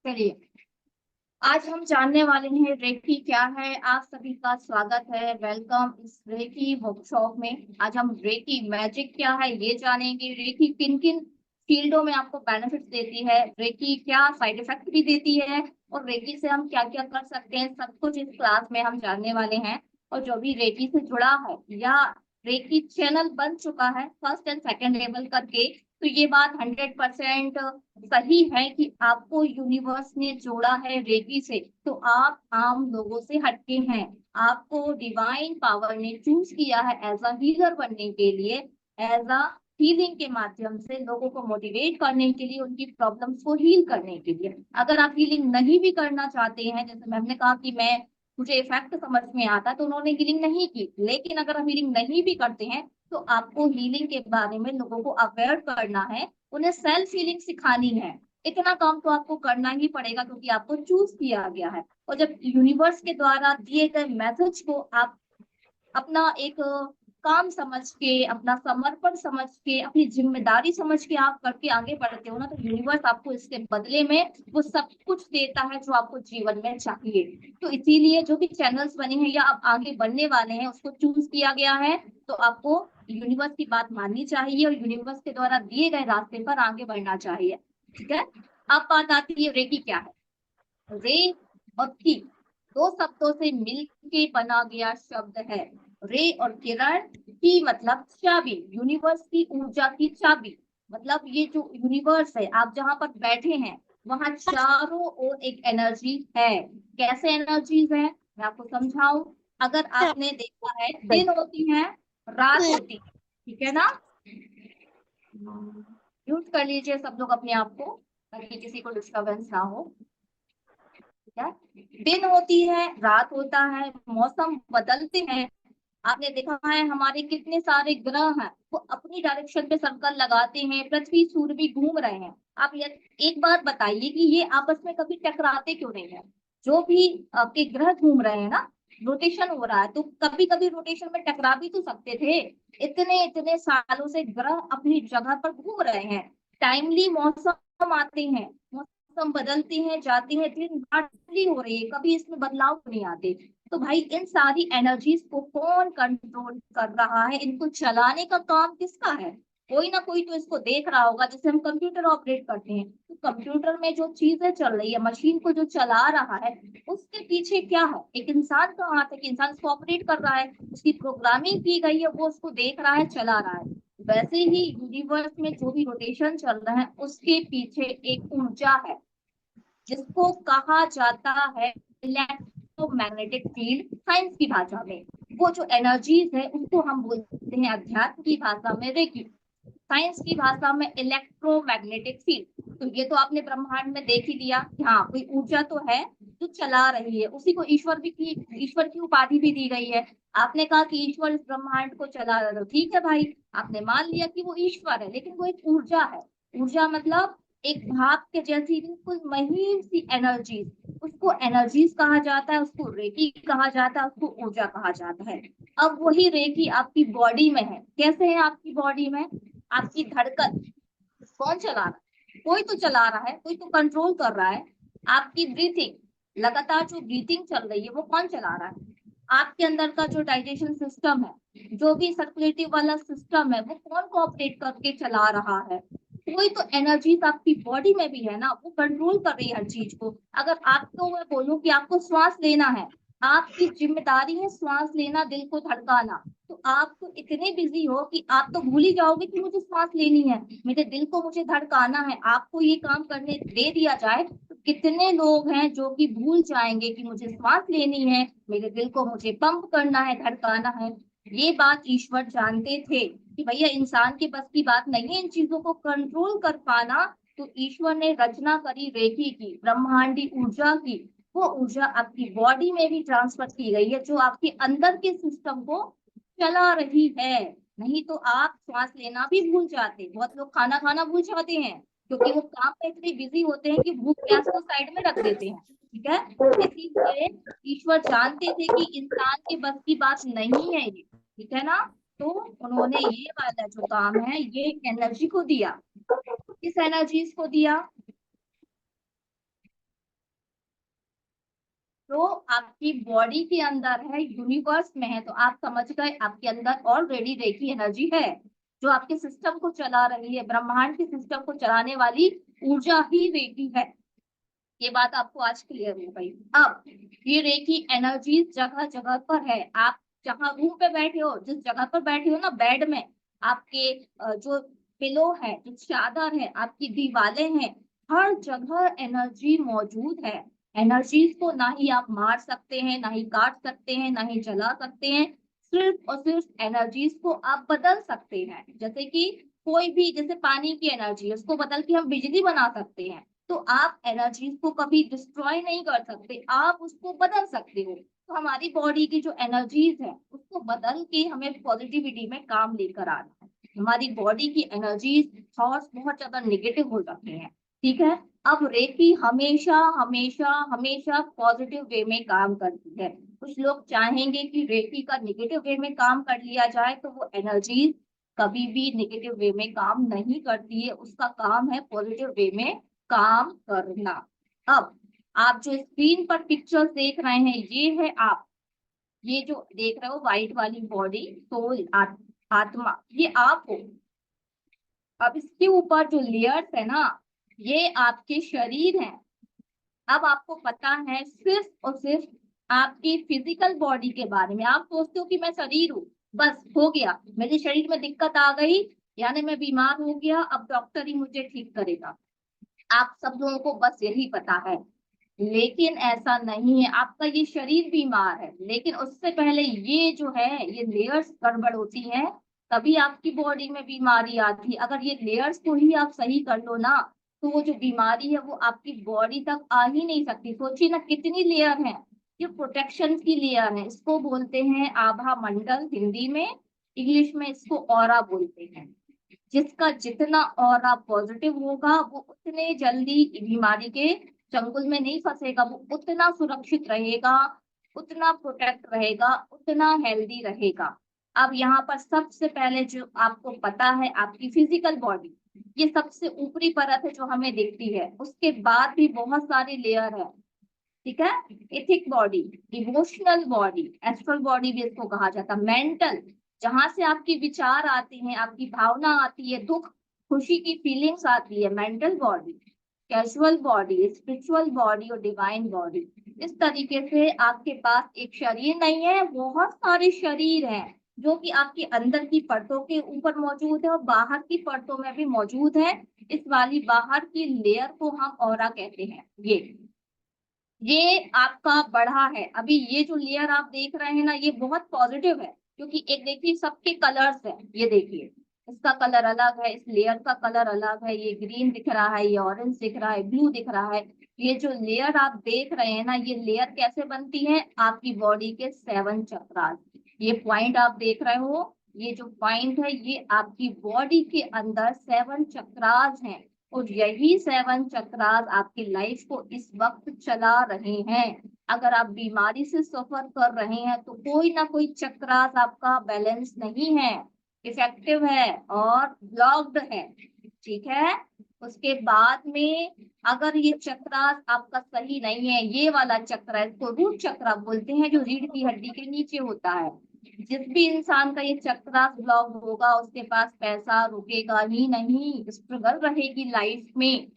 चलिए, आज हम जानने वाले हैं रेकी क्या है। आप सभी का स्वागत है, वेलकम इस रेकी वर्कशॉप में। आज हम रेकी मैजिक क्या है ये जानेंगे। रेकी किन किन फील्डों में आपको बेनिफिट्स देती है, रेकी क्या साइड इफेक्ट भी देती है, और रेकी से हम क्या क्या कर सकते हैं, सब कुछ इस क्लास में हम जानने वाले हैं। और जो भी रेकी से जुड़ा है या रेकी चैनल बन चुका है फर्स्ट एंड सेकेंड लेवल करके, तो ये बात 100% सही है कि आपको यूनिवर्स ने जोड़ा है रेकी से। तो आप आम लोगों से हटके हैं, आपको डिवाइन पावर ने चूज किया है एज अ हीलर बनने के लिए, एज अ हीलिंग के माध्यम से लोगों को मोटिवेट करने के लिए, उनकी प्रॉब्लम्स को हील करने के लिए। अगर आप हीलिंग नहीं भी करना चाहते हैं, जैसे मैम ने कहा कि मैं मुझे इफेक्ट समझ में आता, तो उन्होंने हीलिंग नहीं की, लेकिन अगर हम हीलिंग नहीं भी करते हैं तो आपको हीलिंग के बारे में लोगों को अवेयर करना है, उन्हें सेल्फ हीलिंग सिखानी है। इतना काम तो आपको करना ही पड़ेगा क्योंकि आपको चूज किया गया है। और जब यूनिवर्स के द्वारा दिए गए मैसेज को आप अपना एक काम समझ के, अपना समर्पण समझ के, अपनी जिम्मेदारी समझ के आप करके आगे बढ़ते हो ना, तो यूनिवर्स आपको इसके बदले में वो सब कुछ देता है जो आपको जीवन में चाहिए। तो इसीलिए जो भी चैनल्स बने हैं या आप आगे बढ़ने वाले हैं उसको चूज किया गया है, तो आपको यूनिवर्स की बात माननी चाहिए और यूनिवर्स के द्वारा दिए गए रास्ते पर आगे बढ़ना चाहिए। ठीक है। अब बात आती है रेकी क्या है। रे और की दो शब्दों से मिलके बना गया शब्द है। रे और किरण, की मतलब चाबी, यूनिवर्स की ऊर्जा की चाबी। मतलब ये जो यूनिवर्स है, आप जहां पर बैठे हैं वहां चारों ओर एक एनर्जी है। कैसे एनर्जीज है मैं आपको समझाऊं। अगर आपने देखा है, दिन होती है, रात होती है, ठीक है ना। म्यूट कर लीजिए सब लोग अपने आप को, ताकि किसी को डिस्टरबेंस ना हो। दिन होती है, रात होता है, मौसम बदलते हैं। आपने देखा है हमारे कितने सारे ग्रह हैं, वो अपनी डायरेक्शन पे सर्कल लगाते हैं, पृथ्वी सूर्य भी घूम रहे हैं। आप एक बात बताइए कि ये आपस में कभी टकराते क्यों नहीं है। जो भी आपके ग्रह घूम रहे हैं ना, रोटेशन हो रहा है, तो कभी कभी रोटेशन में टकरा भी तो सकते थे। इतने इतने सालों से ग्रह अपनी जगह पर घूम रहे हैं। टाइमली मौसम आते हैं, मौसम बदलते हैं जाते हैं, दिन रात हो रही है, कभी इसमें बदलाव नहीं आते। तो भाई इन सारी एनर्जीज को कौन कंट्रोल कर रहा है, इनको चलाने का काम किसका है। कोई ना कोई तो इसको देख रहा होगा। जैसे हम कंप्यूटर ऑपरेट करते हैं, तो कंप्यूटर में जो चीजें चल रही है, मशीन को जो चला रहा है, उसके पीछे क्या है, एक इंसान का हाथ है कि इंसान इसको ऑपरेट कर रहा है, उसकी प्रोग्रामिंग की गई है, वो उसको देख रहा है, चला रहा है। वैसे ही यूनिवर्स में जो भी रोटेशन चल रहा है उसके पीछे एक ऊर्जा है, जिसको कहा जाता है इलेक्ट्रोमैग्नेटिक फील्ड साइंस की भाषा में। वो जो एनर्जीज है उसको हम बोलते हैं अध्यात्म की भाषा में रेकी, साइंस की भाषा में इलेक्ट्रोमैग्नेटिक फील्ड। तो ये तो आपने ब्रह्मांड में देख ही लिया कि हाँ कोई ऊर्जा तो है जो चला रही है, उसी को ईश्वर भी की, ईश्वर की उपाधि भी दी गई है। आपने कहा कि ईश्वर इस ब्रह्मांड को चला रहा है, तो ठीक है भाई, आपने मान लिया कि वो ईश्वर है, लेकिन वो एक ऊर्जा है। ऊर्जा मतलब एक भाप के जैसी बिल्कुल महीन सी एनर्जी, उसको एनर्जीज कहा जाता है, उसको रेकी कहा जाता है, उसको ऊर्जा कहा जाता है। अब वही रेकी आपकी बॉडी में है। कैसे है आपकी बॉडी में, आपकी धड़कन कौन चला रहा है, कोई तो चला रहा है, कोई तो कंट्रोल कर रहा है। आपकी ब्रीथिंग, लगातार जो ब्रीथिंग चल रही है वो कौन चला रहा है। आपके अंदर का जो डाइजेशन सिस्टम है, जो भी सर्कुलेटिव वाला सिस्टम है, वो कौन कोऑपरेट करके चला रहा है। कोई तो एनर्जीज आपकी बॉडी में भी है ना, वो कंट्रोल कर रही है हर चीज को। अगर आपको मैं बोलूं कि आपको श्वास लेना है, आपकी जिम्मेदारी है श्वास लेना, दिल को धड़काना, तो आप तो इतने बिजी हो कि आप तो भूल ही जाओगे कि मुझे श्वास लेनी है, मेरे दिल को मुझे धड़काना है। आपको ये काम करने दे दिया जाए तो कितने लोग हैं जो कि भूल जाएंगे कि मुझे श्वास लेनी है, मेरे दिल को मुझे पंप करना है, धड़काना है। ये बात ईश्वर जानते थे कि भैया इंसान के बस की बात नहीं है इन चीजों को कंट्रोल कर पाना। तो ईश्वर ने रचना करी रेखी की, ब्रह्मांडी ऊर्जा की। वो ऊर्जा आपकी बॉडी में भी ट्रांसफर की गई है, जो आपके अंदर के सिस्टम को चला रही है। नहीं तो आप श्वास लेना भी भूल जाते, बहुत लोग खाना खाना भूल जाते हैं क्योंकि वो काम में इतने बिजी होते हैं कि भूख प्यास को साइड में रख देते हैं। ठीक है। इसीलिए ईश्वर जानते थे कि इंसान के बस की बात नहीं है ये, ठीक है ना। तो उन्होंने ये वाला जो काम है ये एनर्जी को दिया। किस एनर्जीज को दिया, तो आपकी बॉडी के अंदर है, यूनिवर्स में है, तो आप समझ गए आपके अंदर ऑलरेडी रेकी एनर्जी है जो आपके सिस्टम को चला रही है। ब्रह्मांड के सिस्टम को चलाने वाली ऊर्जा ही रेकी है। ये बात आपको आज क्लियर हो गई। अब ये रेकी एनर्जी जगह जगह पर है। आप जहाँ रूम पे बैठे हो, जिस जगह पर बैठे हो ना, बेड में आपके जो पिलो है, जो चादर है, आपकी दीवारें हैं, हर जगह एनर्जी मौजूद है। एनर्जीज को ना ही आप मार सकते हैं, ना ही काट सकते हैं, ना ही जला सकते हैं। सिर्फ और सिर्फ एनर्जीज को आप बदल सकते हैं। जैसे कि कोई भी, जैसे पानी की एनर्जी, उसको बदल के हम बिजली बना सकते हैं। तो आप एनर्जीज को कभी डिस्ट्रॉय नहीं कर सकते, आप उसको बदल सकते हो। तो हमारी बॉडी की जो एनर्जीज है उसको बदल के हमें पॉजिटिविटी में काम लेकर आना है। हमारी बॉडी की एनर्जीज, थॉट्स बहुत ज्यादा निगेटिव हो जाते हैं। ठीक है। अब रेकी हमेशा हमेशा हमेशा पॉजिटिव वे में काम करती है। कुछ लोग चाहेंगे कि रेकी का निगेटिव वे में काम कर लिया जाए, तो वो एनर्जीज कभी भी निगेटिव वे में काम नहीं करती है। उसका काम है पॉजिटिव वे में काम करना। अब आप जो स्क्रीन पर पिक्चर्स देख रहे हैं, ये है आप, ये जो देख रहे हो व्हाइट वाली बॉडी, सोल, आत्मा, ये आप हो। अब इसके ऊपर जो लेयर्स है ना, ये आपके शरीर हैं। अब आपको पता है सिर्फ और सिर्फ आपकी फिजिकल बॉडी के बारे में। आप सोचते हो कि मैं शरीर हूँ, बस हो गया, मेरे शरीर में दिक्कत आ गई, यानी मैं बीमार हो गया, अब डॉक्टर ही मुझे ठीक करेगा। आप सब लोगों को बस यही पता है, लेकिन ऐसा नहीं है। आपका ये शरीर बीमार है, लेकिन उससे पहले ये जो है, ये लेयर्स गड़बड़ होती हैं, तभी आपकी बॉडी में बीमारी आती है। अगर ये लेयर्स को ही आप सही कर लो ना, तो वो जो बीमारी है वो आपकी बॉडी तक आ ही नहीं सकती। सोचिए ना कितनी लेयर है। ये प्रोटेक्शन की लेयर है, इसको बोलते हैं आभा मंडल हिंदी में, इंग्लिश में इसको ऑरा बोलते हैं। जिसका जितना ऑरा पॉजिटिव होगा, वो उतने जल्दी बीमारी के चंगुल में नहीं फंसेगा, वो उतना सुरक्षित रहेगा, उतना प्रोटेक्ट रहेगा, उतना हेल्दी रहेगा। अब यहाँ पर सबसे पहले जो आपको पता है, आपकी फिजिकल बॉडी, ये सबसे ऊपरी परत है जो हमें दिखती है। उसके बाद भी बहुत सारी लेयर है। ठीक है। Ethic body, emotional body, astral body भी इसको कहा जाता है, मेंटल, जहां से आपकी विचार आते हैं, आपकी भावना आती है, दुख खुशी की फीलिंग्स आती है, mental body, casual body, spiritual body और डिवाइन बॉडी। इस तरीके से आपके पास एक शरीर नहीं है, बहुत सारे शरीर हैं जो कि आपके अंदर की परतों के ऊपर मौजूद है और बाहर की परतों में भी मौजूद है। इस वाली बाहर की लेयर को हम ऑरा कहते हैं। ये आपका बढ़ा है। अभी ये जो लेयर आप देख रहे हैं ना, ये बहुत पॉजिटिव है, क्योंकि एक देखिए सबके कलर्स है। ये देखिए इसका कलर अलग है, इस लेयर का कलर अलग है, ये ग्रीन दिख रहा है, ये ऑरेंज दिख रहा है, ब्लू दिख रहा है। ये जो लेयर आप देख रहे हैं ना, ये लेयर कैसे बनती है, आपकी बॉडी के 7 चक्रास। ये पॉइंट आप देख रहे हो, ये जो पॉइंट है, ये आपकी बॉडी के अंदर 7 चक्रास हैं। और यही 7 चक्रास आपकी लाइफ को इस वक्त चला रहे हैं। अगर आप बीमारी से सफर कर रहे हैं, तो कोई ना कोई चक्रास आपका बैलेंस नहीं है, इफेक्टिव है और ब्लॉक्ड है। ठीक है। उसके बाद में अगर ये चक्रास आपका सही नहीं है, ये वाला चक्र, इसको रूट चक्र बोलते हैं, जो रीढ़ की हड्डी के नीचे होता है, जिस भी इंसान का ये चक्रास ब्लॉक होगा, उसके पास पैसा रुकेगा ही नहीं, स्ट्रगल रहेगी लाइफ में।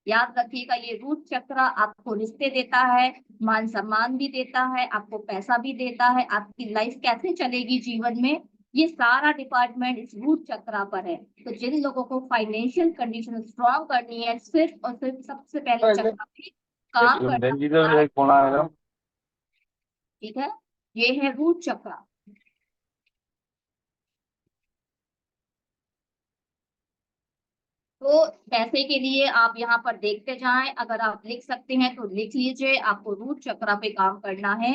याद रखिएगा, ये रूट चक्र आपको रिश्ते देता है, मान सम्मान भी देता है, आपको पैसा भी देता है, आपकी लाइफ कैसे चलेगी जीवन में, ये सारा डिपार्टमेंट इस रूट चक्र पर है। तो जिन लोगों को फाइनेंशियल कंडीशन स्ट्रॉन्ग करनी है, सिर्फ और सिर्फ सबसे पहले चक्र पे काम करना होगा। फोन आएगा। ठीक है। ये है रूट चक्र। तो पैसे के लिए आप यहाँ पर देखते जाएं, अगर आप लिख सकते हैं तो लिख लीजिए, आपको रूट चक्र पे काम करना है।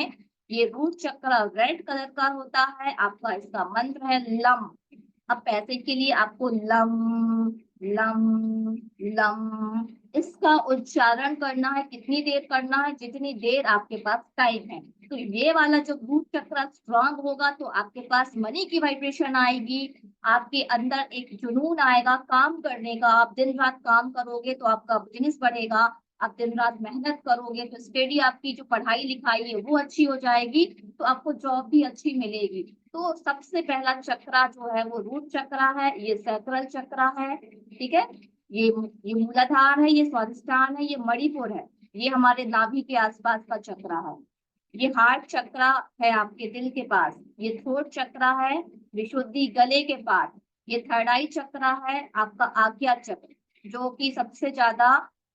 ये रूट चक्र रेड कलर का होता है आपका, इसका मंत्र है लम। अब पैसे के लिए आपको लम लम लम, इसका उच्चारण करना है। कितनी देर करना है, जितनी देर आपके पास टाइम है। तो ये वाला जब रूट चक्र स्ट्रांग होगा, तो आपके पास मनी की वाइब्रेशन आएगी, आपके अंदर एक जुनून आएगा काम करने का। आप दिन रात काम करोगे तो आपका बिजनेस बढ़ेगा, आप दिन रात मेहनत करोगे तो स्टडी, आपकी जो पढ़ाई लिखाई है वो अच्छी हो जाएगी, तो आपको जॉब भी अच्छी मिलेगी। तो सबसे पहला चक्रा जो है वो रूट चक्रा है, ये सैक्रल चक्रा है, ठीक है। ये ये मूलाधार है, ये स्वादिष्टान है, ये मणिपुर है, ये हमारे नाभि के आसपास का चक्रा है। ये हार्ट चक्रा है आपके दिल के पास, ये थ्रोट चक्रा है विशुद्धि गले के पास, ये थर्ड आई चक्रा है आपका आज्ञा चक्र जो कि सबसे ज्यादा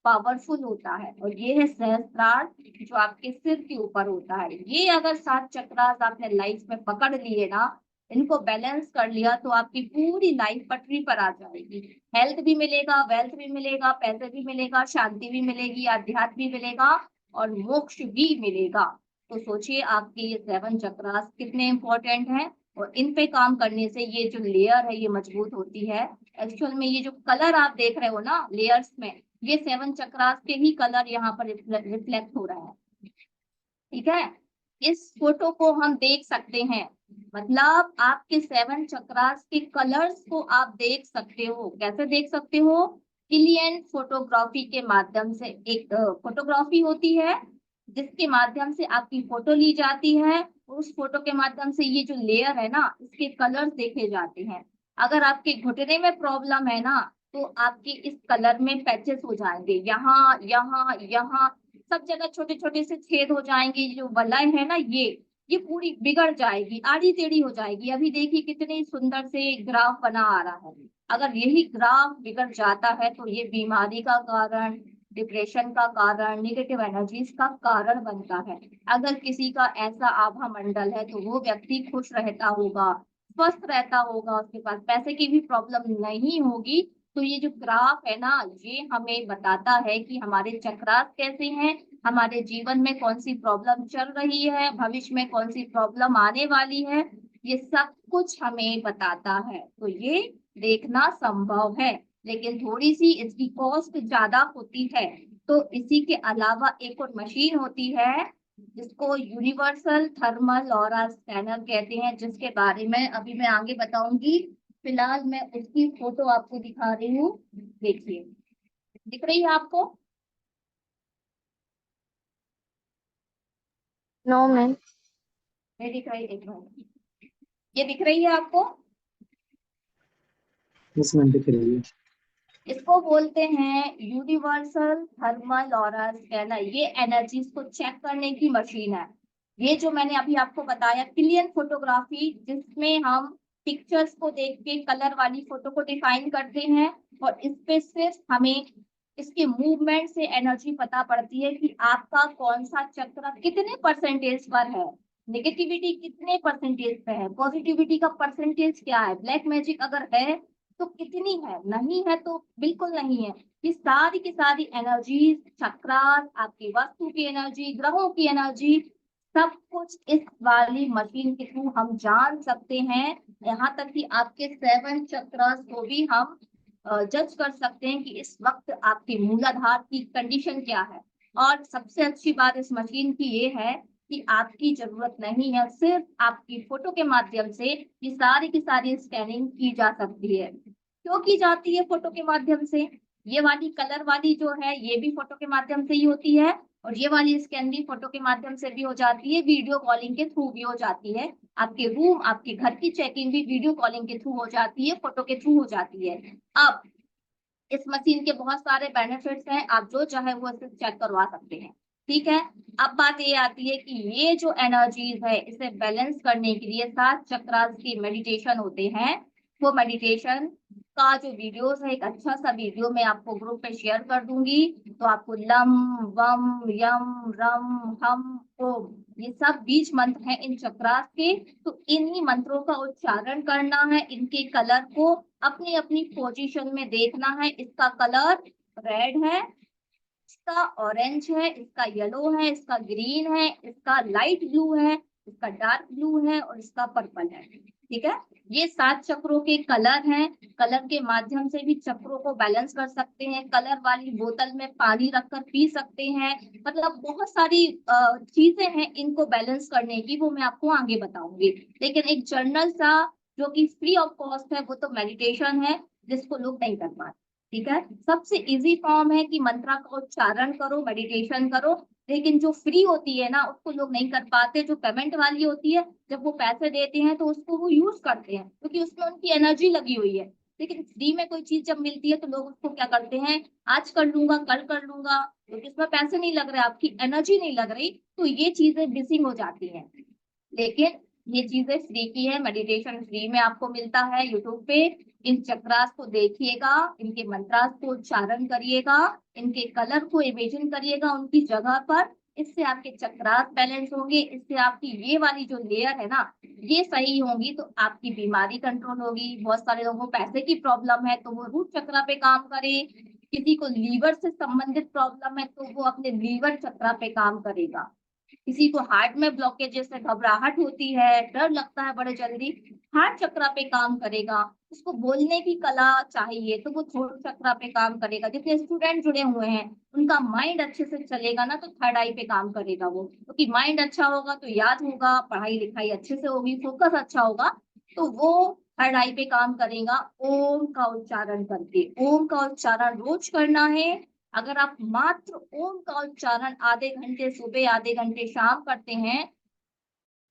पावरफुल होता है, और ये है सहस्त्रार जो आपके सिर के ऊपर होता है। ये अगर 7 चक्रास आपने लाइफ में पकड़ लिए ना, इनको बैलेंस कर लिया, तो आपकी पूरी लाइफ पटरी पर आ जाएगी। हेल्थ भी मिलेगा, वेल्थ भी मिलेगा, पैसे भी मिलेगा, शांति भी मिलेगी, आध्यात्म भी मिलेगा, और मोक्ष भी मिलेगा। तो सोचिए आपके ये 7 चक्रास कितने इंपॉर्टेंट हैं, और इन पे काम करने से ये जो लेयर है ये मजबूत होती है। एक्चुअल में ये जो कलर आप देख रहे हो ना लेयर्स में, ये 7 चक्रास के ही कलर यहाँ पर रिफ्लेक्ट हो रहा है, ठीक है। इस फोटो को हम देख सकते हैं, मतलब आपके 7 चक्रास के कलर्स को आप देख सकते हो। कैसे देख सकते हो? क्लियन फोटोग्राफी के माध्यम से। एक फोटोग्राफी होती है जिसके माध्यम से आपकी फोटो ली जाती है, उस फोटो के माध्यम से ये जो लेयर है ना इसके कलर्स देखे जाते हैं। अगर आपके घुटने में प्रॉब्लम है ना, तो आपके इस कलर में पैचेस हो जाएंगे, यहाँ यहाँ यहाँ सब जगह छोटे छोटे से छेद हो जाएंगे। जो वलय है ना ये पूरी बिगड़ जाएगी, आड़ी टेढ़ी हो जाएगी। अभी देखिए कितने सुंदर से ग्राफ बना आ रहा है। अगर यही ग्राफ बिगड़ जाता है तो ये बीमारी का कारण, डिप्रेशन का कारण, नेगेटिव एनर्जीज का कारण बनता है। अगर किसी का ऐसा आभा मंडल है तो वो व्यक्ति खुश रहता होगा, स्वस्थ रहता होगा, उसके पास पैसे की भी प्रॉब्लम नहीं होगी। तो ये जो ग्राफ है ना ये हमें बताता है कि हमारे चक्रास कैसे हैं, हमारे जीवन में कौन सी प्रॉब्लम चल रही है, भविष्य में कौन सी प्रॉब्लम आने वाली है, ये सब कुछ हमें बताता है। तो ये देखना संभव है, लेकिन थोड़ी सी इसकी कॉस्ट ज्यादा होती है। तो इसी के अलावा एक और मशीन होती है जिसको यूनिवर्सल थर्मल ऑरा स्कैनर कहते हैं, जिसके बारे में अभी मैं आगे बताऊंगी। फिलहाल मैं उसकी फोटो आपको दिखा रही हूँ, देखिए दिख रही है आपको? No ma'am. नहीं दिख रही, एक मिनट, ये दिख रही है आपको? यस मैम दिख रही है। इसको बोलते हैं यूनिवर्सल थर्मल ऑरा स्कैनर। ये एनर्जीज को चेक करने की मशीन है। ये जो मैंने अभी आपको बताया क्लियर फोटोग्राफी, जिसमें हम पिक्चर्स को देख के कलर वाली फोटो को डिफाइन करते हैं, और इस पे सिर्फ हमें इसके मूवमेंट से एनर्जी पता पड़ती है कि आपका कौन सा चक्र कितने परसेंटेज पर है, नेगेटिविटी कितने परसेंटेज पे है, पॉजिटिविटी का परसेंटेज क्या है, ब्लैक मैजिक अगर है तो कितनी है, नहीं है तो बिल्कुल नहीं है। ये सारी की सारी एनर्जीज, चक्रास, आपकी वस्तु की एनर्जी, ग्रहों की एनर्जी, सब कुछ इस वाली मशीन के थ्रू हम जान सकते हैं। यहाँ तक कि आपके 7 चक्रास को भी हम जज कर सकते हैं कि इस वक्त आपके मूलाधार की कंडीशन क्या है। और सबसे अच्छी बात इस मशीन की ये है कि आपकी जरूरत नहीं है, सिर्फ आपकी फोटो के माध्यम से ये सारी की सारी स्कैनिंग की जा सकती है। क्यों की जाती है फोटो के माध्यम से? ये वाली कलर वाली जो है ये भी फोटो के माध्यम से ही होती है, और ये वाली स्कैन भी फोटो के माध्यम से भी हो जाती है, वीडियो कॉलिंग के थ्रू भी हो जाती है। आपके रूम, आपके घर की चेकिंग भी वीडियो कॉलिंग के थ्रू हो जाती है, फोटो के थ्रू हो जाती है। अब इस मशीन के बहुत सारे बेनिफिट्स हैं, आप जो चाहे वो इसे चेक करवा सकते हैं, ठीक है। अब बात ये आती है कि ये जो एनर्जीज है इसे बैलेंस करने के लिए 7 चक्रास की मेडिटेशन होते हैं। वो मेडिटेशन का जो वीडियोस है, एक अच्छा सा वीडियो मैं आपको ग्रुप पे शेयर कर दूंगी। तो आपको लम, वम, यम, रम, हम, ओम, ये सब बीज मंत्र हैं इन चक्रास के। तो इन्हीं मंत्रों का उच्चारण करना है, इनके कलर को अपनी अपनी पोजीशन में देखना है। इसका कलर रेड है, इसका ऑरेंज है, इसका येलो है, इसका ग्रीन है, इसका लाइट ब्लू है, इसका डार्क ब्लू है, और इसका पर्पल है, ठीक है। ये 7 चक्रों के कलर हैं। कलर के माध्यम से भी चक्रों को बैलेंस कर सकते हैं। कलर वाली बोतल में पानी रखकर पी सकते हैं। मतलब बहुत सारी चीजें हैं इनको बैलेंस करने की, वो मैं आपको आगे बताऊंगी। लेकिन एक जर्नल सा जो कि फ्री ऑफ कॉस्ट है वो तो मेडिटेशन है, जिसको लोग नहीं कर पाते। ठीक है। सबसे इजी फॉर्म है कि मंत्रा का उच्चारण करो, मेडिटेशन करो। लेकिन जो फ्री होती है ना, उसको लोग नहीं कर पाते। जो पेमेंट वाली होती है, जब वो पैसे देते हैं तो उसको वो यूज करते हैं, क्योंकि उसमें उनकी एनर्जी लगी हुई है। लेकिन फ्री में कोई चीज जब मिलती है तो लोग उसको क्या करते हैं, आज कर लूंगा, कल कर लूंगा, क्योंकि इसमें पैसे नहीं लग रहे, आपकी एनर्जी नहीं लग रही, तो ये चीजें मिसिंग हो जाती हैं। लेकिन ये चीजें फ्री की है, मेडिटेशन फ्री में आपको मिलता है यूट्यूब पे। इन चक्रास को देखिएगा, इनके मंत्रास को उच्चारण करिएगा, इनके कलर को इमेजिन करिएगा उनकी जगह पर। इससे आपके चक्रास बैलेंस होंगे, इससे आपकी ये वाली जो लेयर है ना, ये सही होंगी, तो आपकी बीमारी कंट्रोल होगी। बहुत सारे लोगों को पैसे की प्रॉब्लम है तो वो रूट चक्रा पे काम करे। किसी को लीवर से संबंधित प्रॉब्लम है तो वो अपने लीवर चक्रा पे काम करेगा। किसी को हार्ट में ब्लॉकेजेस से घबराहट होती है, डर लगता है बड़े जल्दी, हार्ट चक्रा पे काम करेगा। उसको बोलने की कला चाहिए तो वो थर्ड चक्रा पे काम करेगा। जितने स्टूडेंट जुड़े हुए हैं, उनका माइंड अच्छे से चलेगा ना, तो थर्ड आई पे काम करेगा वो, क्योंकि माइंड अच्छा होगा तो याद होगा, पढ़ाई लिखाई अच्छे से होगी, फोकस अच्छा होगा, तो वो थर्ड आई पे काम करेगा। ओम का उच्चारण करके, ओम का उच्चारण रोज करना है। अगर आप मात्र ओम का उच्चारण आधे घंटे सुबह, आधे घंटे शाम करते हैं,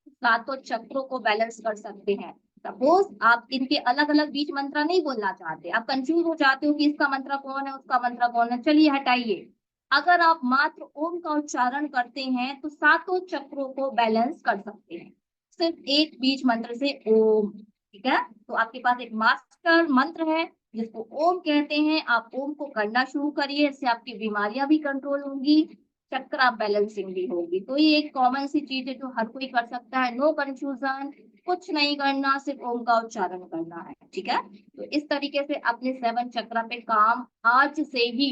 सातों चक्रों को बैलेंस कर सकते हैं। सपोज आप इनके अलग अलग बीज मंत्र नहीं बोलना चाहते, आप कंफ्यूज हो जाते हो कि इसका मंत्र कौन है, उसका मंत्र कौन है, चलिए हटाइए। अगर आप मात्र ओम का उच्चारण करते हैं तो सातों चक्रों को बैलेंस कर सकते हैं, सिर्फ एक बीज मंत्र से, ओम। ठीक है, तो आपके पास एक मास्टर मंत्र है जिसको ओम कहते हैं। आप ओम को करना शुरू करिए, इससे आपकी बीमारियां भी कंट्रोल होंगी, चक्र बैलेंसिंग भी होगी। तो ये एक कॉमन सी चीज है जो हर कोई कर सकता है, नो कंफ्यूजन, कुछ नहीं करना, सिर्फ ओम का उच्चारण करना है। ठीक है, तो इस तरीके से अपने 7 चक्र पे काम आज से ही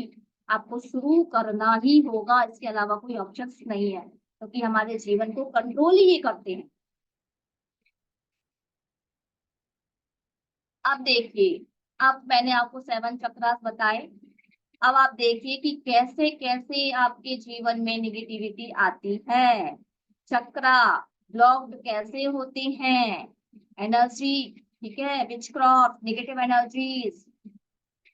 आपको शुरू करना ही होगा, इसके अलावा कोई ऑप्शन नहीं है, क्योंकि हमारे जीवन को कंट्रोल ही ये करते हैं। अब देखिए, अब मैंने आपको 7 चक्रास बताए। अब आप देखिए कि कैसे कैसे आपके जीवन में निगेटिविटी आती है, चक्रा ब्लॉक्ड कैसे होते हैं, एनर्जी, ठीक है, विचक्रॉफ्ट, नेगेटिव एनर्जीज,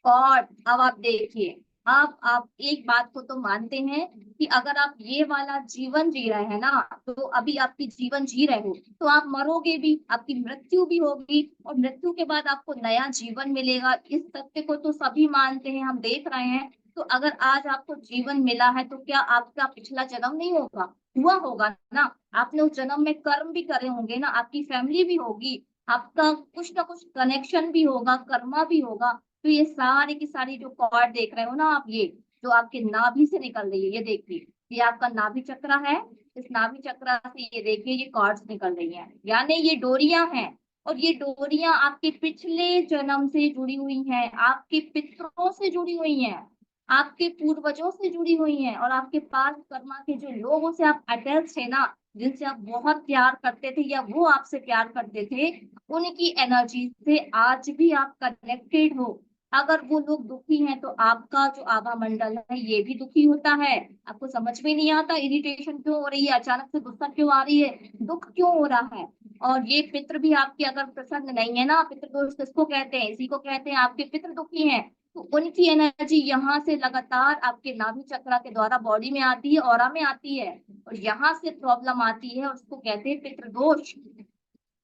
और अब आप देखिए, अब आप एक बात को तो मानते हैं कि अगर आप ये वाला जीवन जी रहे हैं ना, तो अभी आपकी जीवन जी रहे हो तो आप मरोगे भी, आपकी मृत्यु भी होगी, और मृत्यु के बाद आपको नया जीवन मिलेगा। इस सत्य को तो सभी मानते हैं, हम देख रहे हैं। तो अगर आज आपको जीवन मिला है तो क्या आपका पिछला जन्म नहीं होगा, हुआ होगा ना। आपने उस जन्म में कर्म भी करे होंगे ना, आपकी फैमिली भी होगी, आपका कुछ ना कुछ कनेक्शन भी होगा, कर्मा भी होगा। तो ये सारी की सारी जो कॉर्ड देख रहे हो ना आप, ये जो आपके नाभि से निकल रही है, ये देखिए, ये आपका नाभि चक्र है। इस नाभि चक्र से ये देखिए ये कॉर्ड्स निकल रही हैं, यानी ये डोरियां हैं। और ये डोरियां आपके पिछले जन्म से जुड़ी हुई हैं, आपके पितरों से जुड़ी हुई हैं, आपके पूर्वजों से जुड़ी हुई हैं, और आपके पास कर्मा के जो लोगों से आप अटैच है ना, जिनसे आप बहुत प्यार करते थे या वो आपसे प्यार करते थे, उनकी एनर्जी से आज भी आप कनेक्टेड हो। अगर वो लोग दुखी हैं तो आपका जो आभा मंडल है ये भी दुखी होता है। आपको समझ में नहीं आता इरिटेशन क्यों हो रही है, अचानक से गुस्सा क्यों आ रही है, दुख क्यों हो रहा है। और ये पितृ भी आपके अगर प्रसन्न नहीं है ना, पितृ दोष किसको कहते हैं, इसी को कहते हैं, आपके पितृ दुखी हैं, तो उनकी एनर्जी यहाँ से लगातार आपके नाभि चक्र के द्वारा बॉडी में आती है, ऑरा में आती है, और यहाँ से प्रॉब्लम आती है, और उसको कहते हैं पितृदोष।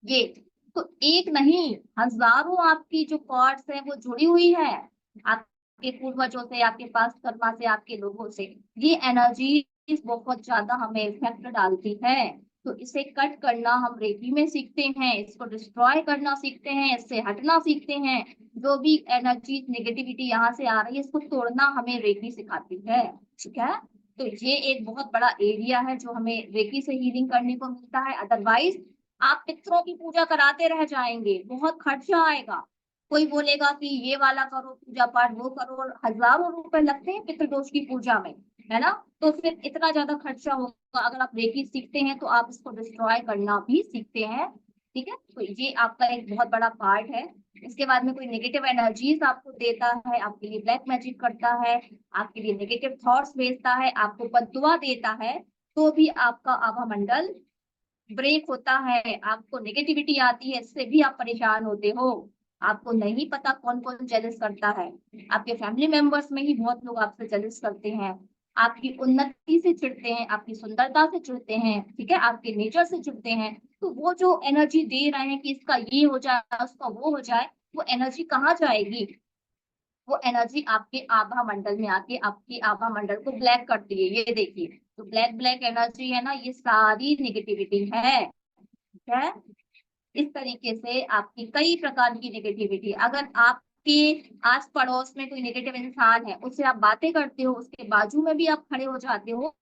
ये तो एक नहीं, हजारों आपकी जो कॉर्ड्स है वो जुड़ी हुई है आपके पूर्वजों से, आपके पास कर्मा से, आपके लोगों से। ये एनर्जी बहुत ज्यादा हमें इफेक्ट डालती है। तो इसे कट करना हम रेकी में सीखते हैं, इसको डिस्ट्रॉय करना सीखते हैं, इससे हटना सीखते हैं। जो भी एनर्जी नेगेटिविटी यहाँ से आ रही है, इसको तोड़ना हमें रेकी सिखाती है। ठीक है, तो ये एक बहुत बड़ा एरिया है जो हमें रेकी से हीलिंग करने को मिलता है। अदरवाइज आप पितरों की पूजा कराते रह जाएंगे, बहुत खर्चा आएगा। कोई बोलेगा कि ये वाला करो पूजा पाठ, वो करो, और हजारों रुपए लगते हैं पितृदोष की पूजा में, है ना। तो फिर इतना ज्यादा खर्चा होगा। अगर आप रेकी सीखते हैं तो आप इसको डिस्ट्रॉय करना भी सीखते हैं। ठीक है, तो ये आपका एक बहुत बड़ा पार्ट है। इसके बाद में कोई नेगेटिव एनर्जीज आपको देता है, आपके लिए ब्लैक मैजिक करता है, आपके लिए नेगेटिव थॉट्स भेजता है, आपको बद्दुआ देता है, तो भी आपका आभा मंडल ब्रेक होता है, आपको नेगेटिविटी आती है, इससे भी आप परेशान होते हो। आपको नहीं पता कौन कौन जेलस करता है। आपके फैमिली मेंबर्स में ही बहुत लोग आपसे जेलस करते हैं, आपकी उन्नति से चिढ़ते हैं, आपकी सुंदरता से चिढ़ते हैं, ठीक है, आपके नेचर से चिढ़ते हैं। तो वो जो एनर्जी दे रहे हैं कि इसका ये हो जाए, उसका वो हो जाए, वो एनर्जी कहाँ जाएगी? वो एनर्जी आपके आभा मंडल में आके आपके आभा मंडल को ब्लैक करती है। ये देखिए, तो ब्लैक ब्लैक एनर्जी है ना, ये सारी नेगेटिविटी है, ठीक है। इस तरीके से आपकी कई प्रकार की नेगेटिविटी, अगर आपके आस पड़ोस में कोई नेगेटिव इंसान है, उससे आप बातें करते हो, उसके बाजू में भी आप खड़े हो जाते हो,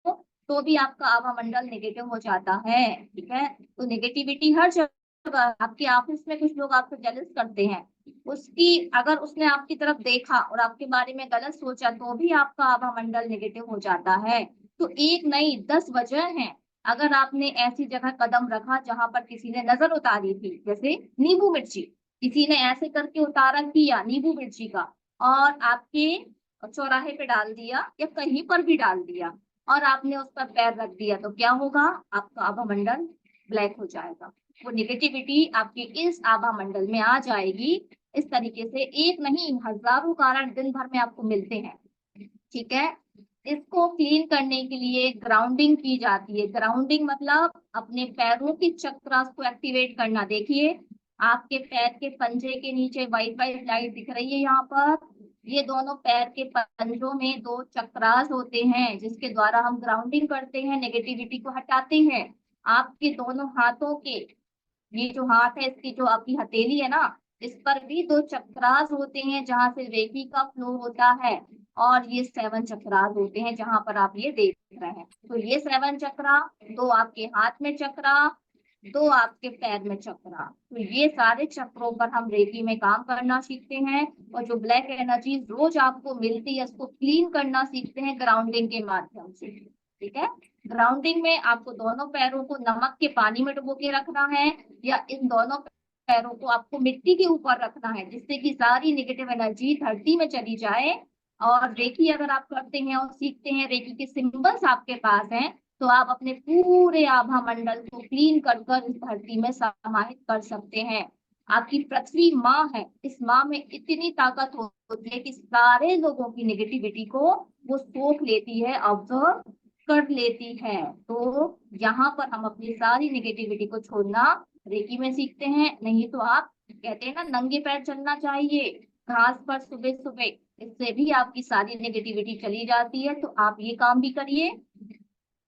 तो भी आपका आभा मंडल नेगेटिव हो जाता है, ठीक है। तो नेगेटिविटी हर जगह, आपके ऑफिस में कुछ लोग आपको जेलस करते हैं, उसकी अगर उसने आपकी तरफ देखा और आपके बारे में गलत सोचा, तो भी आपका आभा मंडल नेगेटिव हो जाता है। तो एक नहीं 10 वजह है। अगर आपने ऐसी जगह कदम रखा जहां पर किसी ने नजर उतारी थी, जैसे नींबू मिर्ची, किसी ने ऐसे करके उतारा किया नींबू मिर्ची का, और आपके चौराहे पे डाल दिया या कहीं पर भी डाल दिया, और आपने उस पर पैर रख दिया, तो क्या होगा? आपका आभा मंडल ब्लैक हो जाएगा। वो निगेटिविटी आपके इस आभा मंडल में आ जाएगी। इस तरीके से एक नहीं हजारों कारण दिन भर में आपको मिलते हैं, ठीक है। इसको क्लीन करने के लिए ग्राउंडिंग की जाती है। ग्राउंडिंग मतलब अपने पैरों के चक्रास को एक्टिवेट करना। देखिए, आपके पैर के पंजे के नीचे व्हाइट व्हाइट लाइट दिख रही है यहाँ पर, ये दोनों पैर के पंजों में दो चक्रास होते हैं, जिसके द्वारा हम ग्राउंडिंग करते हैं, नेगेटिविटी को हटाते हैं। आपके दोनों हाथों के, ये जो हाथ है, इसकी जो आपकी हथेली है ना, इस पर भी दो चक्रास होते हैं जहां से रेकी का फ्लो होता है, और ये 7 चक्रास होते हैं जहां पर आप ये देख रहे हैं। तो ये 7 चक्रा, दो आपके हाथ में चक्रा, दो आपके पैर में चक्रा, तो ये सारे चक्रों पर हम रेकी में काम करना सीखते हैं। और जो ब्लैक एनर्जी रोज आपको मिलती है, उसको क्लीन करना सीखते हैं ग्राउंडिंग के माध्यम से, ठीक है। ग्राउंडिंग में आपको दोनों पैरों को नमक के पानी में डुबो के रखना है, या इन दोनों पैरों को आपको मिट्टी के ऊपर रखना है, जिससे कि सारी नेगेटिव एनर्जी धरती में चली जाए। और रेकी अगर आप करते हैं और सीखते हैं, रेकी के सिंबल्स आपके पास हैं, तो आप अपने पूरे आभा मंडल को क्लीन कर कर इस धरती में समाहित कर सकते हैं। आपकी पृथ्वी माँ है, इस माँ में इतनी ताकत होती है कि सारे लोगों की नेगेटिविटी को वो सोख लेती है, ऑब्जर्व कर लेती है। तो यहाँ पर हम अपनी सारी नेगेटिविटी को छोड़ना रेकी में सीखते हैं। नहीं तो आप कहते हैं ना, नंगे पैर चलना चाहिए घास पर सुबह सुबह, इससे भी आपकी सारी नेगेटिविटी चली जाती है। तो आप ये काम भी करिए,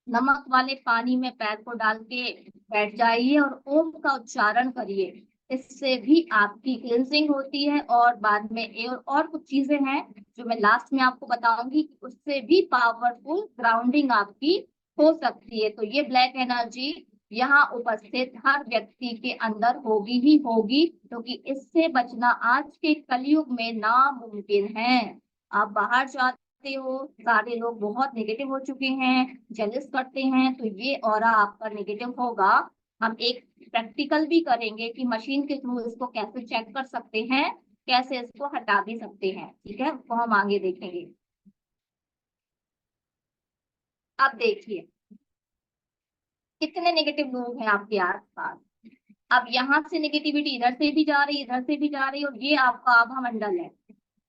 नमक वाले पानी में पैर को डाल के बैठ जाइए और ओम का उच्चारण करिए। इससे भी आपकी क्लिंजिंग होती है। और बाद में और कुछ चीजें हैं जो मैं लास्ट में आपको बताऊंगी, उससे भी पावरफुल ग्राउंडिंग आपकी हो सकती है। तो ये ब्लैक एनर्जी यहाँ उपस्थित हर व्यक्ति के अंदर होगी ही होगी, क्योंकि इससे बचना आज के कलयुग में नामुमकिन है। आप बाहर जाते हो, सारे लोग बहुत नेगेटिव हो चुके हैं, जेलस करते हैं, तो ये ऑरा आपका नेगेटिव होगा। हम एक प्रैक्टिकल भी करेंगे कि मशीन के थ्रू इसको कैसे चेक कर सकते हैं, कैसे इसको हटा भी सकते हैं, ठीक है, वो हम आगे देखेंगे। अब देखिए, कितने नेगेटिव लोग हैं आपके आसपास। अब यहाँ से नेगेटिविटी इधर से भी जा रही है, इधर से भी जा रही है, और ये आपका आभा मंडल है,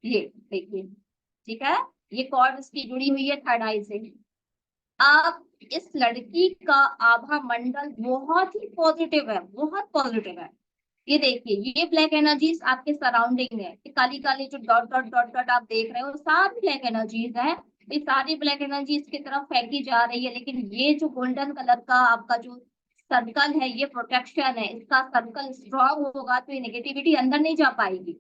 ये देखिए, ठीक है। ये कॉर्ड इसकी जुड़ी हुई है थर्ड आई से। अब इस लड़की का आभा मंडल बहुत ही पॉजिटिव है, बहुत पॉजिटिव है। ये देखिए, ये ब्लैक एनर्जीज आपके सराउंडिंग है, ये काली काली जो डॉट डॉट डॉट डॉट आप देख रहे हो, सारी ब्लैक एनर्जीज है। ये सारी ब्लैक एनर्जी इसकी तरफ फेंकी जा रही है, लेकिन ये जो गोल्डन कलर का आपका जो सर्कल है, ये प्रोटेक्शन है। इसका सर्कल स्ट्रांग होगा तो ये नेगेटिविटी अंदर नहीं जा पाएगी।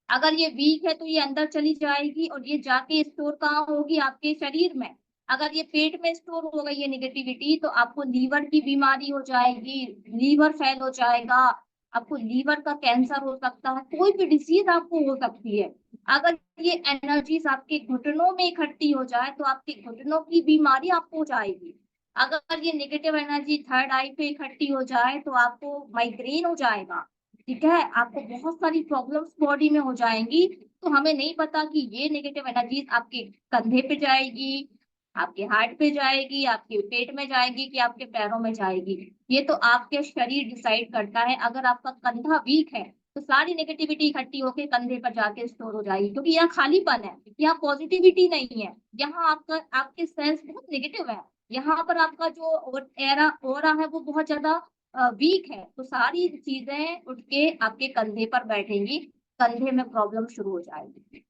अगर ये वीक है तो ये अंदर चली जाएगी, और ये जाके स्टोर कहाँ होगी? आपके शरीर में। अगर ये पेट में स्टोर हो गई ये नेगेटिविटी, तो आपको लीवर की बीमारी हो जाएगी, लीवर फेल हो जाएगा, आपको लीवर का कैंसर हो सकता है, कोई भी डिसीज आपको हो सकती है। अगर ये एनर्जीज आपके घुटनों में इकट्ठी हो जाए, तो आपके घुटनों की बीमारी आपको हो जाएगी। अगर ये नेगेटिव एनर्जी थर्ड आई पे इकट्ठी हो जाए, तो आपको माइग्रेन हो जाएगा, ठीक है, आपको बहुत सारी प्रॉब्लम्स बॉडी में हो जाएंगी। तो हमें नहीं पता कि ये नेगेटिव एनर्जीज आपके कंधे पे जाएगी, आपके हार्ट पे जाएगी, आपके पेट में जाएगी, कि आपके पैरों में जाएगी। ये तो आपके शरीर डिसाइड करता है। अगर आपका कंधा वीक है, तो सारी नेगेटिविटी इकट्ठी होके कंधे पर जाके स्टोर हो जाएगी, क्योंकि यहाँ खालीपन है, यहाँ पॉजिटिविटी नहीं है, यहाँ आपका आपके सेंस बहुत नेगेटिव है, यहाँ पर आपका जो एरा ओरा है वो बहुत ज्यादा वीक है। तो सारी चीजें उठ के आपके कंधे पर बैठेंगी, कंधे में प्रॉब्लम शुरू हो जाएगी।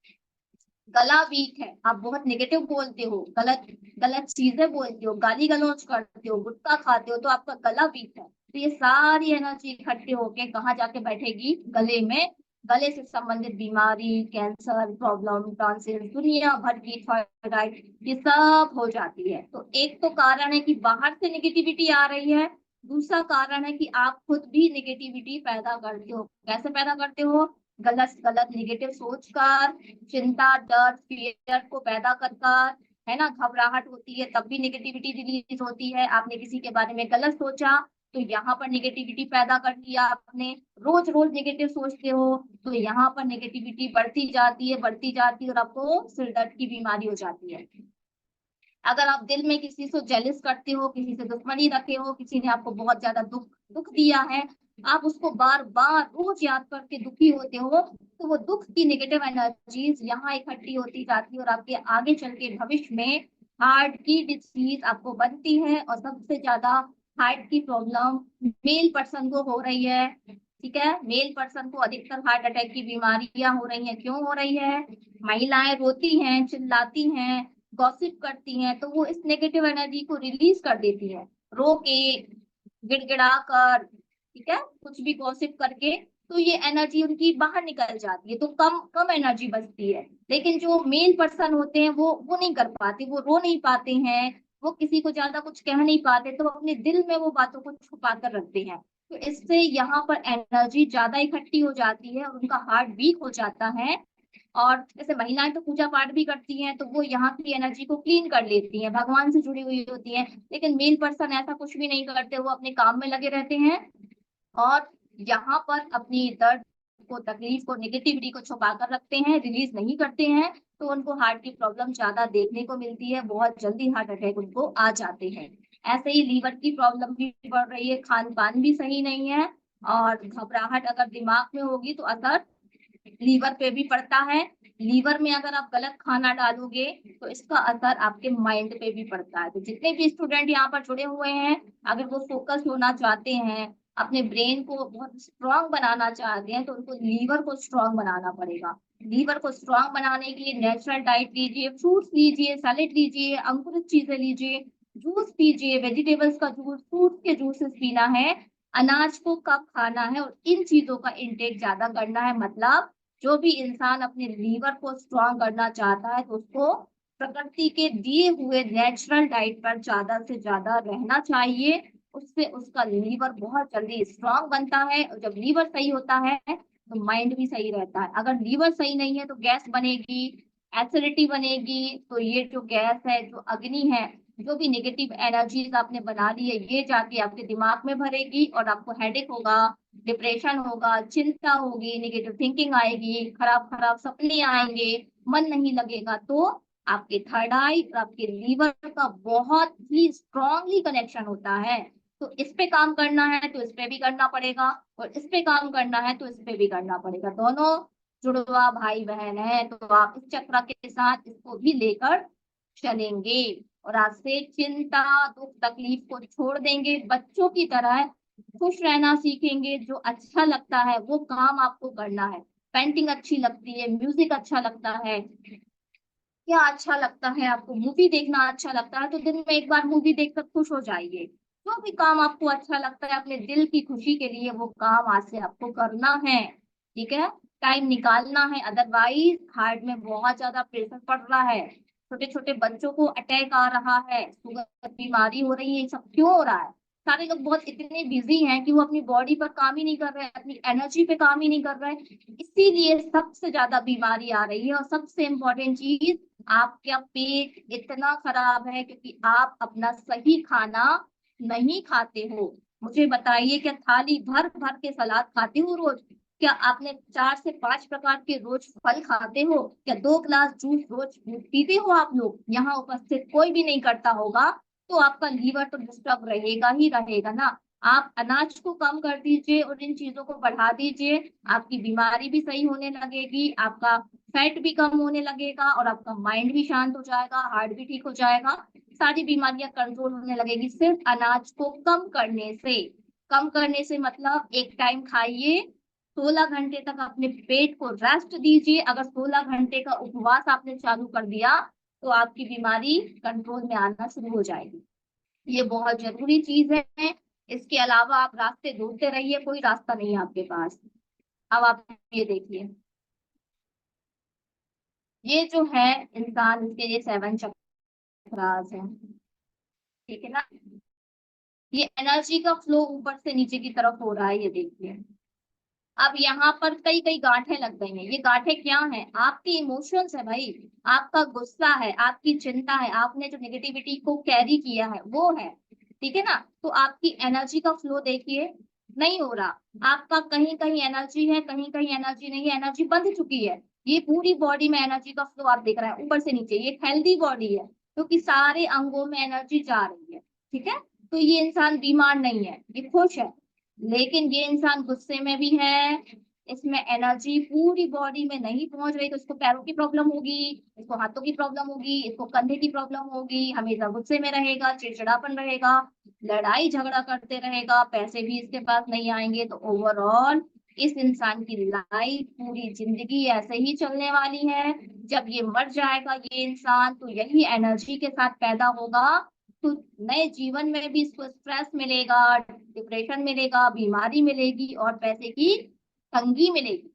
गला वीक है, आप बहुत नेगेटिव बोलते हो, गलत गलत चीजें बोलते हो, गाली गलौज करते हो, गुटखा खाते हो, तो आपका गला वीक है। तो ये सारी एनर्जी इकट्ठे होके कहाँ जाके बैठेगी, गले में। गले से संबंधित बीमारी, कैंसर प्रॉब्लम, टॉन्सिल, दुनिया भर की, थायराइड, ये सब हो जाती है। तो एक तो कारण है कि बाहर से नेगेटिविटी आ रही है, दूसरा कारण है कि आप खुद भी नेगेटिविटी पैदा करते हो। कैसे पैदा करते हो, गलत गलत नेगेटिव सोचकर, चिंता, डर, फियर को पैदा कर कर, है ना, घबराहट होती है तब भी नेगेटिविटी रिलीज होती है। आपने किसी के बारे में गलत सोचा तो यहाँ पर नेगेटिविटी पैदा कर दिया आपने, रोज रोज नेगेटिव सोचते हो तो यहाँ पर नेगेटिविटी बढ़ती जाती है और आपको सिर दर्द की बीमारी हो जाती है। अगर आप दिल में किसी से जेलिस करते हो, किसी से दुश्मनी रखे हो, किसी ने आपको बहुत ज्यादा दुख दुख दिया है, आप उसको बार बार रोज याद करके दुखी होते हो, तो वो दुख की नेगेटिव एनर्जीज यहाँ इकट्ठी होती जाती है और आपके आगे चल के भविष्य में हार्ट की डिजीज आपको बनती है। और सबसे ज्यादा हार्ट की प्रॉब्लम मेल पर्सन को हो रही है। ठीक है, मेल पर्सन को अधिकतर हार्ट अटैक की बीमारियां हो रही हैं। क्यों हो रही है, महिलाएं रोती हैं, चिल्लाती हैं, गॉसिप करती हैं, तो वो इस नेगेटिव एनर्जी को रिलीज कर देती है, रो के, गिड़गिड़ा कर, ठीक है, कुछ भी गॉसिप करके, तो ये एनर्जी उनकी बाहर निकल जाती है, तो कम कम एनर्जी बचती है। लेकिन जो मेल पर्सन होते हैं वो नहीं कर पाते, वो रो नहीं पाते हैं, वो किसी को ज्यादा कुछ कह नहीं पाते, तो अपने दिल में वो बातों को छुपा कर रखते हैं। तो इससे यहाँ पर एनर्जी ज्यादा इकट्ठी हो जाती है और उनका हार्ट वीक हो जाता है। और जैसे महिलाएं तो पूजा पाठ भी करती हैं, तो वो यहाँ की एनर्जी को क्लीन कर लेती हैं, भगवान से जुड़ी हुई होती हैं। लेकिन मेल पर्सन ऐसा कुछ भी नहीं करते, वो अपने काम में लगे रहते हैं और यहाँ पर अपनी दर्द को, तकलीफ को, नेगेटिविटी को छुपा कर रखते हैं, रिलीज नहीं करते हैं। तो उनको हार्ट की प्रॉब्लम ज्यादा देखने को मिलती है, बहुत जल्दी हार्ट अटैक उनको आ जाते हैं। ऐसे ही लीवर की प्रॉब्लम भी बढ़ रही है, खान पान भी सही नहीं है, और घबराहट अगर दिमाग में होगी तो असर लीवर पे भी पड़ता है। लीवर में अगर आप गलत खाना डालोगे तो इसका असर आपके माइंड पे भी पड़ता है। तो जितने भी स्टूडेंट यहाँ पर जुड़े हुए हैं, अगर वो फोकस होना चाहते हैं, अपने ब्रेन को बहुत स्ट्रांग बनाना चाहते हैं, तो उनको लीवर को स्ट्रांग बनाना पड़ेगा। लीवर को स्ट्रांग बनाने के लिए नेचुरल डाइट लीजिए, फ्रूट्स लीजिए, सैलेड लीजिए, अंकुरित चीजें लीजिए, जूस पीजिए, वेजिटेबल्स का जूस, फ्रूट्स के जूसेस पीना है, अनाज को कब खाना है, और इन चीजों का इंटेक ज्यादा करना है। मतलब जो भी इंसान अपने लीवर को स्ट्रांग करना चाहता है, तो उसको प्रकृति के दिए हुए नेचुरल डाइट पर ज्यादा से ज्यादा रहना चाहिए। उससे उसका लीवर बहुत जल्दी स्ट्रांग बनता है, और जब लीवर सही होता है तो माइंड भी सही रहता है। अगर लीवर सही नहीं है तो गैस बनेगी, एसिडिटी बनेगी, तो ये जो गैस है, जो अग्नि है, जो भी नेगेटिव एनर्जीज आपने बना ली है, ये जाके आपके दिमाग में भरेगी और आपको हेडेक होगा, डिप्रेशन होगा, चिंता होगी, नेगेटिव थिंकिंग आएगी, खराब खराब सपने आएंगे, मन नहीं लगेगा। तो आपके थर्ड आई और आपके लीवर का बहुत ही स्ट्रांगली कनेक्शन होता है। तो इस पे काम करना है तो इस पे भी करना पड़ेगा, और इस पे काम करना है तो इस पे भी करना पड़ेगा। दोनों जुड़वा भाई बहन है, तो आप इस चक्र के साथ इसको भी लेकर चलेंगे और आज से चिंता, दुख, तकलीफ को छोड़ देंगे, बच्चों की तरह खुश रहना सीखेंगे। जो अच्छा लगता है वो काम आपको करना है। पेंटिंग अच्छी लगती है, म्यूजिक अच्छा लगता है, क्या अच्छा लगता है आपको, मूवी देखना अच्छा लगता है, तो दिन में एक बार मूवी देखकर खुश हो जाइए। जो भी काम आपको अच्छा लगता है अपने दिल की खुशी के लिए, वो काम आज से आपको करना है। ठीक है, टाइम निकालना है, अदरवाइज हार्ट में बहुत ज्यादा प्रेशर पड़ रहा है, छोटे छोटे बच्चों को अटैक आ रहा है, शुगर बीमारी हो रही है, ये सब क्यों हो रहा है? सारे लोग बहुत इतने बिजी हैं कि वो अपनी बॉडी पर काम ही नहीं कर रहे हैं, अपनी एनर्जी पे काम ही नहीं कर रहे हैं, इसीलिए सबसे ज्यादा बीमारी आ रही है। और सबसे इम्पोर्टेंट चीज, आपका पेट इतना खराब है क्योंकि आप अपना सही खाना नहीं खाते हो। मुझे बताइए, क्या थाली भर भर के सलाद खाते हो रोज? क्या आपने 4 से 5 प्रकार के रोज फल खाते हो? क्या 2 गिलास जूस रोज पीते हो आप लोग? यहाँ उपस्थित कोई भी नहीं करता होगा, तो आपका लीवर तो डिस्टर्ब रहेगा ही रहेगा ना। आप अनाज को कम कर दीजिए और इन चीजों को बढ़ा दीजिए, आपकी बीमारी भी सही होने लगेगी, आपका फैट भी कम होने लगेगा और आपका माइंड भी शांत हो जाएगा, हार्ट भी ठीक हो जाएगा, सारी बीमारियां कंट्रोल होने लगेगी सिर्फ अनाज को कम करने से। कम करने से मतलब एक टाइम खाइए, 16 घंटे तक अपने पेट को रेस्ट दीजिए। अगर 16 घंटे का उपवास आपने चालू कर दिया तो आपकी बीमारी कंट्रोल में आना शुरू हो जाएगी। ये बहुत जरूरी चीज है। इसके अलावा आप रास्ते ढूंढते रहिए, कोई रास्ता नहीं है आपके पास। अब आप ये देखिए, ये जो है इंसान, इसके ये 7 चक्रास हैं, ठीक है ना। ये एनर्जी का फ्लो ऊपर से नीचे की तरफ हो रहा है, ये देखिए। अब यहाँ पर कई कई गांठें लग गई हैं। ये गांठें क्या है? आपके इमोशंस है भाई, आपका गुस्सा है, आपकी चिंता है, आपने जो नेगेटिविटी को कैरी किया है वो है, ठीक है ना। तो आपकी एनर्जी का फ्लो देखिए, नहीं हो रहा। आपका कहीं कहीं एनर्जी है, कहीं कहीं एनर्जी नहीं है, एनर्जी बंध चुकी है। ये पूरी बॉडी में एनर्जी का फ्लो आप देख रहे हैं ऊपर से नीचे। ये हेल्दी बॉडी है क्योंकि सारे अंगों में एनर्जी जा रही है, ठीक है। तो ये इंसान बीमार नहीं है, ये खुश है। लेकिन ये इंसान गुस्से में भी है, इसमें एनर्जी पूरी बॉडी में नहीं पहुंच रही, तो इसको पैरों की प्रॉब्लम होगी, इसको हाथों की प्रॉब्लम होगी, इसको कंधे की प्रॉब्लम होगी, हमेशा गुस्से में रहेगा, चिड़चिड़ापन रहेगा, लड़ाई झगड़ा करते रहेगा, पैसे भी इसके पास नहीं आएंगे। तो ओवरऑल इस इंसान की लाइफ, पूरी जिंदगी ऐसे ही चलने वाली है। जब ये मर जाएगा ये इंसान, तो यही एनर्जी के साथ पैदा होगा। तो नए जीवन में भी इसको स्ट्रेस मिलेगा, डिप्रेशन मिलेगा, बीमारी मिलेगी और पैसे की तंगी मिलेगी।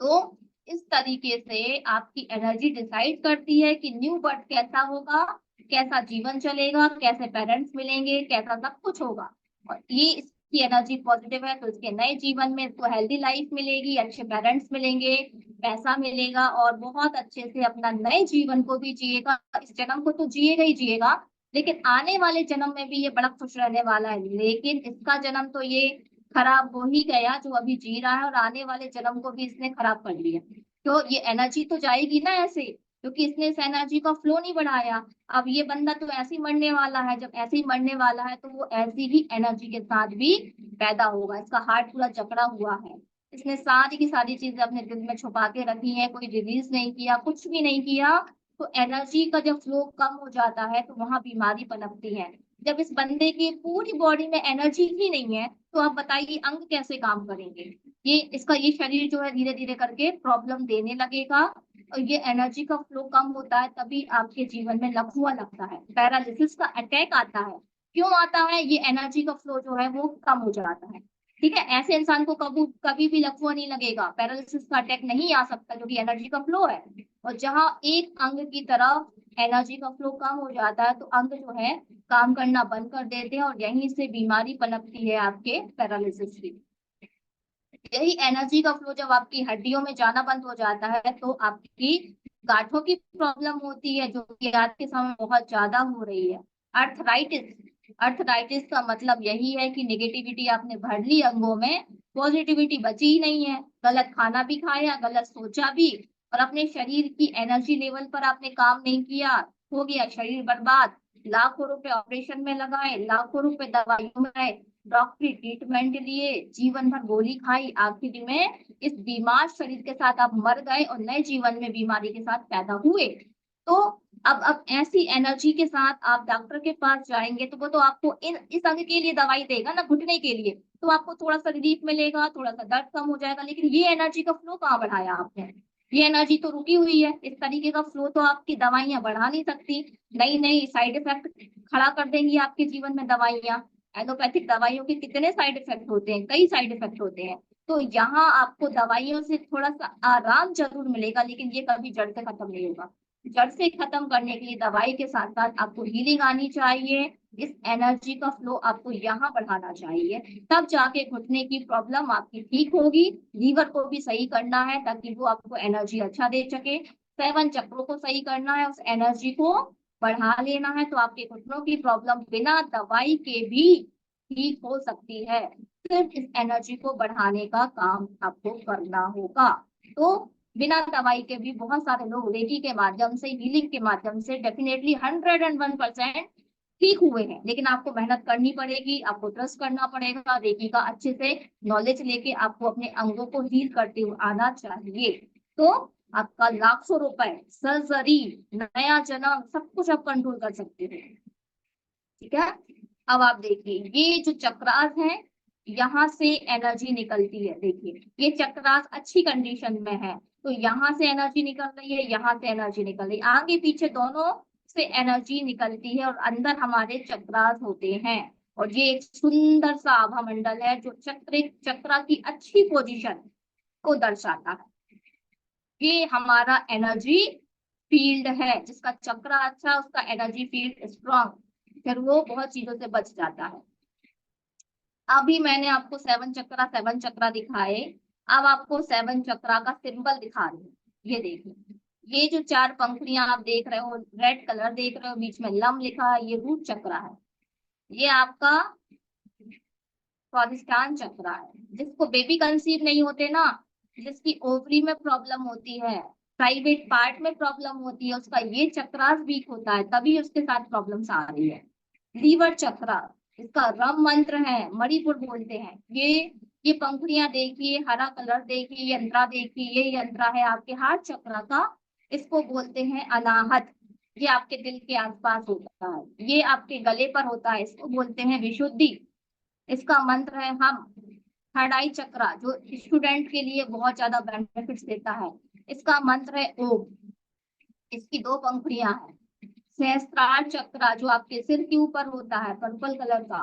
तो इस तरीके से आपकी एनर्जी डिसाइड करती है कि न्यू बर्थ कैसा होगा, कैसा जीवन चलेगा, कैसे पेरेंट्स मिलेंगे, कैसा सब कुछ होगा। और ये इसकी एनर्जी पॉजिटिव है तो इसके नए जीवन में इसको हेल्दी लाइफ मिलेगी, अच्छे पेरेंट्स मिलेंगे, पैसा मिलेगा और बहुत अच्छे से अपना नए जीवन को भी जिएगा। इस जन्म को तो जिएगा ही जिएगा, लेकिन आने वाले जन्म में भी ये बड़ा खुश रहने वाला है। लेकिन इसका जन्म तो ये खराब हो ही गया जो अभी जी रहा है, और आने वाले जन्म को भी इसने खराब कर लिया। तो ये एनर्जी तो जाएगी ना ऐसे, क्योंकि इसने इस एनर्जी का फ्लो नहीं बढ़ाया। अब ये बंदा तो ऐसे ही मरने वाला है, जब ऐसे ही मरने वाला है तो वो ऐसी ही एनर्जी के साथ भी पैदा होगा। इसका हार्ट पूरा जकड़ा हुआ है, इसने सारी की सारी चीजें अपने दिल में छुपा के रखी है, कोई रिलीज नहीं किया, कुछ भी नहीं किया। तो एनर्जी का जब फ्लो कम हो जाता है तो वहां बीमारी पनपती है। जब इस बंदे की पूरी बॉडी में एनर्जी ही नहीं है, तो आप बताइए अंग कैसे काम करेंगे। ये इसका ये शरीर जो है धीरे धीरे करके प्रॉब्लम देने लगेगा। और ये एनर्जी का फ्लो कम होता है तभी आपके जीवन में लकवा लगता है, पैरालिसिस का अटैक आता है। क्यों आता है? ये एनर्जी का फ्लो जो है वो कम हो जाता है, ठीक है। ऐसे इंसान को कभी कभी भी लकवा नहीं लगेगा, पैरालिसिस का अटैक नहीं आ सकता क्योंकि एनर्जी का फ्लो है। और जहां एक अंग की तरफ एनर्जी का फ्लो कम हो जाता है तो अंग जो है काम करना बंद कर देते हैं और यहीं से बीमारी पनपती है आपके पैरालिसिस की। यही एनर्जी का फ्लो जब आपकी हड्डियों में जाना बंद हो जाता है तो आपकी गांठों की प्रॉब्लम होती है, जो कि आज के समय बहुत ज्यादा हो रही है। अर्थराइटिस, अर्थराइटिस का मतलब यही है कि नेगेटिविटी आपने भर ली अंगों में, पॉजिटिविटी बची ही नहीं है। गलत खाना भी खाया, गलत सोचा भी, और अपने शरीर की एनर्जी लेवल पर आपने काम नहीं किया, हो गया शरीर बर्बाद। लाखों रुपए ऑपरेशन में लगाए, लाखों रुपए दवाइयों में गए, डॉक्टरी ट्रीटमेंट लिए, जीवन भर गोली खाई, आखिर में इस बीमार शरीर के साथ आप मर गए और नए जीवन में बीमारी के साथ पैदा हुए। तो अब ऐसी एनर्जी के साथ आप डॉक्टर के पास जाएंगे तो वो तो आपको इन इस अंग के लिए दवाई देगा ना, घुटने के लिए, तो आपको थोड़ा सा रिलीफ मिलेगा, थोड़ा सा दर्द कम हो जाएगा। लेकिन ये एनर्जी का फ्लो कहाँ बढ़ाया आपने? ये एनर्जी तो रुकी हुई है। इस तरीके का फ्लो तो आपकी दवाइयां बढ़ा नहीं सकती। नई नई साइड इफेक्ट खड़ा कर देंगी आपके जीवन में दवाइयां। एलोपैथिक दवाइयों के कितने साइड इफेक्ट होते हैं, कई साइड इफेक्ट होते हैं। तो यहाँ आपको दवाइयों से थोड़ा सा आराम जरूर मिलेगा, लेकिन ये कभी जड़ से खत्म नहीं होगा। जड़ से खत्म करने के लिए दवाई के साथ साथ आपको हीलिंग आनी चाहिए। इस एनर्जी का फ्लो आपको यहाँ बढ़ाना चाहिए, तब जाके घुटने की प्रॉब्लम आपकी ठीक होगी। लीवर को भी सही करना है ताकि वो आपको एनर्जी अच्छा दे सके। 7 चक्रों को सही करना है, उस एनर्जी को बढ़ा लेना है, तो आपके घुटनों की प्रॉब्लम बिना दवाई के भी ठीक हो सकती है। सिर्फ इस एनर्जी को बढ़ाने का काम आपको करना होगा। तो बिना दवाई के भी बहुत सारे लोग रेकी के माध्यम से, हीलिंग के माध्यम से डेफिनेटली 101% ठीक हुए हैं, लेकिन आपको मेहनत करनी पड़ेगी, आपको ट्रस्ट करना पड़ेगा, रेकी का अच्छे से नॉलेज लेके आपको अपने अंगों को हील करते हुए आना चाहिए। तो आपका लाखों रुपए, सर्जरी, नया जन्म, सब कुछ आप कंट्रोल कर सकते हो। ठीक है, अब आप देखिए ये जो चक्रास है, यहाँ से एनर्जी निकलती है। देखिए ये चक्रास अच्छी कंडीशन में है, तो यहाँ से एनर्जी निकल रही है, यहाँ से एनर्जी निकल रही है, आगे पीछे दोनों से एनर्जी निकलती है और अंदर हमारे चक्रास होते हैं। और ये एक सुंदर सा आभा मंडल है जो चक्रा की अच्छी पोजीशन को दर्शाता है। ये हमारा एनर्जी फील्ड है, जिसका चक्र अच्छा, उसका एनर्जी फील्ड स्ट्रॉन्ग, फिर वो बहुत चीजों से बच जाता है। अभी मैंने आपको सेवन चक्रा दिखाए, अब आपको सेवन चक्रा का सिंबल दिखा रही हूँ। ये देखिए, ये जो चार पंखुड़ियां आप देख रहे हो, रेड कलर देख रहे हो, बीच में लम लिखा है, ये रूट चक्रा है। ये आपका स्वादिष्टान चक्र है, जिसको बेबी कंसीव नहीं होते ना, जिसकी ओवरी में प्रॉब्लम होती है, प्राइवेट पार्ट में प्रॉब्लम होती है, उसका ये चक्रास वीक होता है, तभी उसके साथ प्रॉब्लम्स आ रही है। लीवर चक्र, इसका रम मंत्र है, मणिपुर बोलते हैं। ये पंखुड़ियां देखिए, हरा कलर देखिए, यंत्रा देखिए, ये यंत्रा है आपके हार्ट चक्र का, इसको बोलते हैं अनाहत। ये आपके दिल के आसपास होता है, ये आपके गले पर होता है, इसको बोलते हैं विशुद्धि। इसका मंत्र है हम। थर्ड आई चक्रा, जो स्टूडेंट के लिए बहुत ज्यादा बेनिफिट्स देता है, इसका मंत्र है ओम। इसकी दो पंखुड़ियां हैं। सहस्त्रार चक्रा, जो आपके सिर के ऊपर होता है, पर्पल कलर का,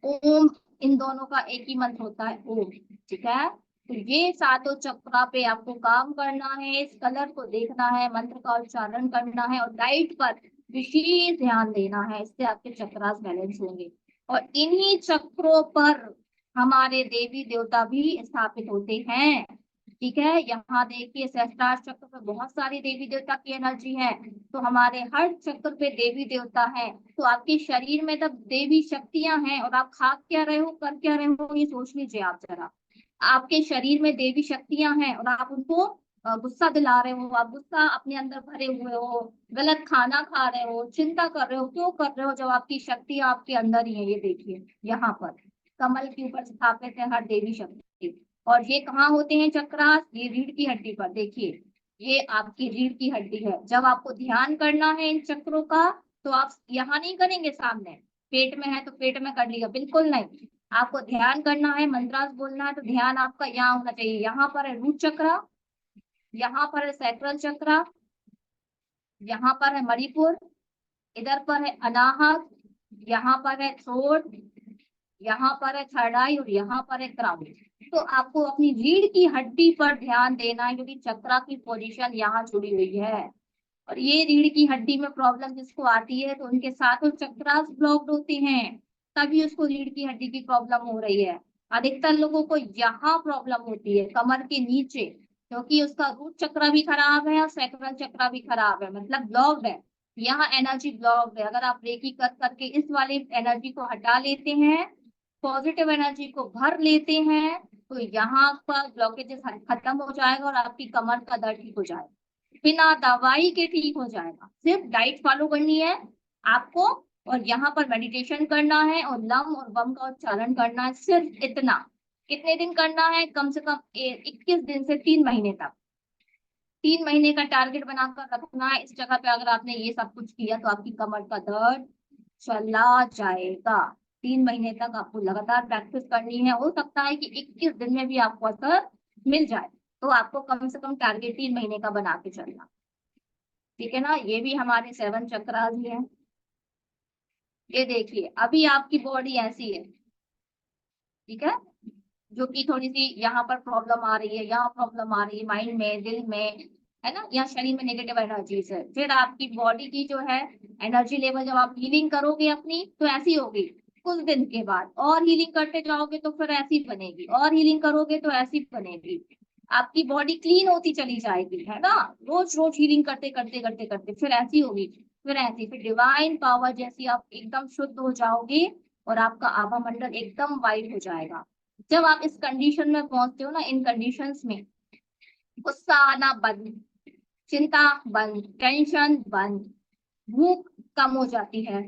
ओम। इन दोनों का एक ही मंत्र होता है, ओम। ठीक है, तो ये सातों चक्रा पे आपको काम करना है, इस कलर को देखना है, मंत्र का उच्चारण करना है और डाइट पर विशेष ध्यान देना है, इससे आपके चक्रास बैलेंस होंगे। और इन्हीं चक्रों पर हमारे देवी देवता भी स्थापित होते हैं। ठीक है, यहाँ देखिए सहस्त्रार चक्र पे बहुत सारी देवी देवता की एनर्जी है, तो हमारे हर चक्र पे देवी देवता है। तो आपके शरीर में तब देवी शक्तियां हैं, और आप खा क्या रहे हो, कर क्या रहे हो, ये सोच लीजिए आप जरा। आपके शरीर में देवी शक्तियां हैं और आप उनको गुस्सा दिला रहे हो, आप गुस्सा अपने अंदर भरे हुए हो, गलत खाना खा रहे हो, चिंता कर रहे हो, क्यों कर रहे हो, जब आपकी शक्ति आपके अंदर ही है। ये देखिए यहाँ पर कमल के ऊपर स्थापित है हर देवी शक्ति। और ये कहाँ होते हैं चक्रास, ये रीढ़ की हड्डी पर। देखिए ये आपकी रीढ़ की हड्डी है। जब आपको ध्यान करना है इन चक्रों का, तो आप यहाँ नहीं करेंगे, सामने पेट में है तो पेट में कर लिया, बिल्कुल नहीं। आपको ध्यान करना है, मंत्रास बोलना है, तो ध्यान आपका यहाँ होना चाहिए। यहाँ पर है रूट चक्र, यहाँ पर है सैक्रल चक्र, यहाँ पर है मणिपुर, इधर पर है अनाहत, यहाँ पर है थ्रोट, यहाँ पर है थर्ड आई और यहाँ पर है क्राउन। तो आपको अपनी रीढ़ की हड्डी पर ध्यान देना है, क्योंकि चक्रा की पोजीशन यहाँ जुड़ी हुई है। और ये रीढ़ की हड्डी में प्रॉब्लम जिसको आती है, तो उनके साथ चक्रास ब्लॉक्ड होते हैं, तभी उसको रीढ़ की हड्डी की प्रॉब्लम हो रही है। अधिकतर लोगों को यहाँ प्रॉब्लम होती है, कमर के नीचे, क्योंकि उसका रूट चक्र भी खराब है और सैक्रल चक्र भी खराब है, मतलब ब्लॉक्ड है। यहाँ एनर्जी ब्लॉक्ड है। अगर आप रेकी कर करके इस वाली एनर्जी को हटा लेते हैं, पॉजिटिव एनर्जी को भर लेते हैं, तो यहाँ पर ब्लॉकेजेस खत्म हो जाएगा और आपकी कमर का दर्द ठीक हो जाएगा, बिना दवाई के ठीक हो जाएगा। सिर्फ डाइट फॉलो करनी है आपको, और यहाँ पर मेडिटेशन करना है और लम और बम का उच्चारण करना है, सिर्फ इतना। कितने दिन करना है, कम से कम 21 दिन से 3 महीने तक। 3 महीने का टारगेट बनाकर रखना है। इस जगह पे अगर आपने ये सब कुछ किया, तो आपकी कमर का दर्द चला जाएगा। 3 महीने तक आपको लगातार प्रैक्टिस करनी है। हो सकता है कि 21 दिन में भी आपको असर मिल जाए, तो आपको कम से कम टारगेट 3 महीने का बना के चलना। ठीक है ना, ये भी हमारे 7 चक्रास ही है। ये देखिए अभी आपकी बॉडी ऐसी है, ठीक है, जो कि थोड़ी सी यहाँ पर प्रॉब्लम आ रही है, यहाँ प्रॉब्लम आ रही है, माइंड में, दिल में, है ना, यहाँ शरीर में नेगेटिव एनर्जीज है। फिर आपकी बॉडी की जो है एनर्जी लेवल, जब आप हीलिंग करोगे अपनी, तो ऐसी होगी। कुछ दिन के बाद और हीलिंग करते जाओगे तो फिर ऐसी बनेगी, और हीलिंग करोगे तो ऐसी बनेगी। आपकी बॉडी क्लीन होती चली जाएगी, है ना, रोज रोज हीलिंग करते करते करते करते फिर ऐसी होगी, फिर ऐसी, फिर डिवाइन पावर जैसी आप एकदम शुद्ध हो जाओगे, और आपका आभा मंडल एकदम वाइट हो जाएगा। जब आप इस कंडीशन में पहुंचते हो ना, इन कंडीशंस में गुस्सा आना बंद, चिंता बंद, टेंशन बंद, भूख कम हो जाती है,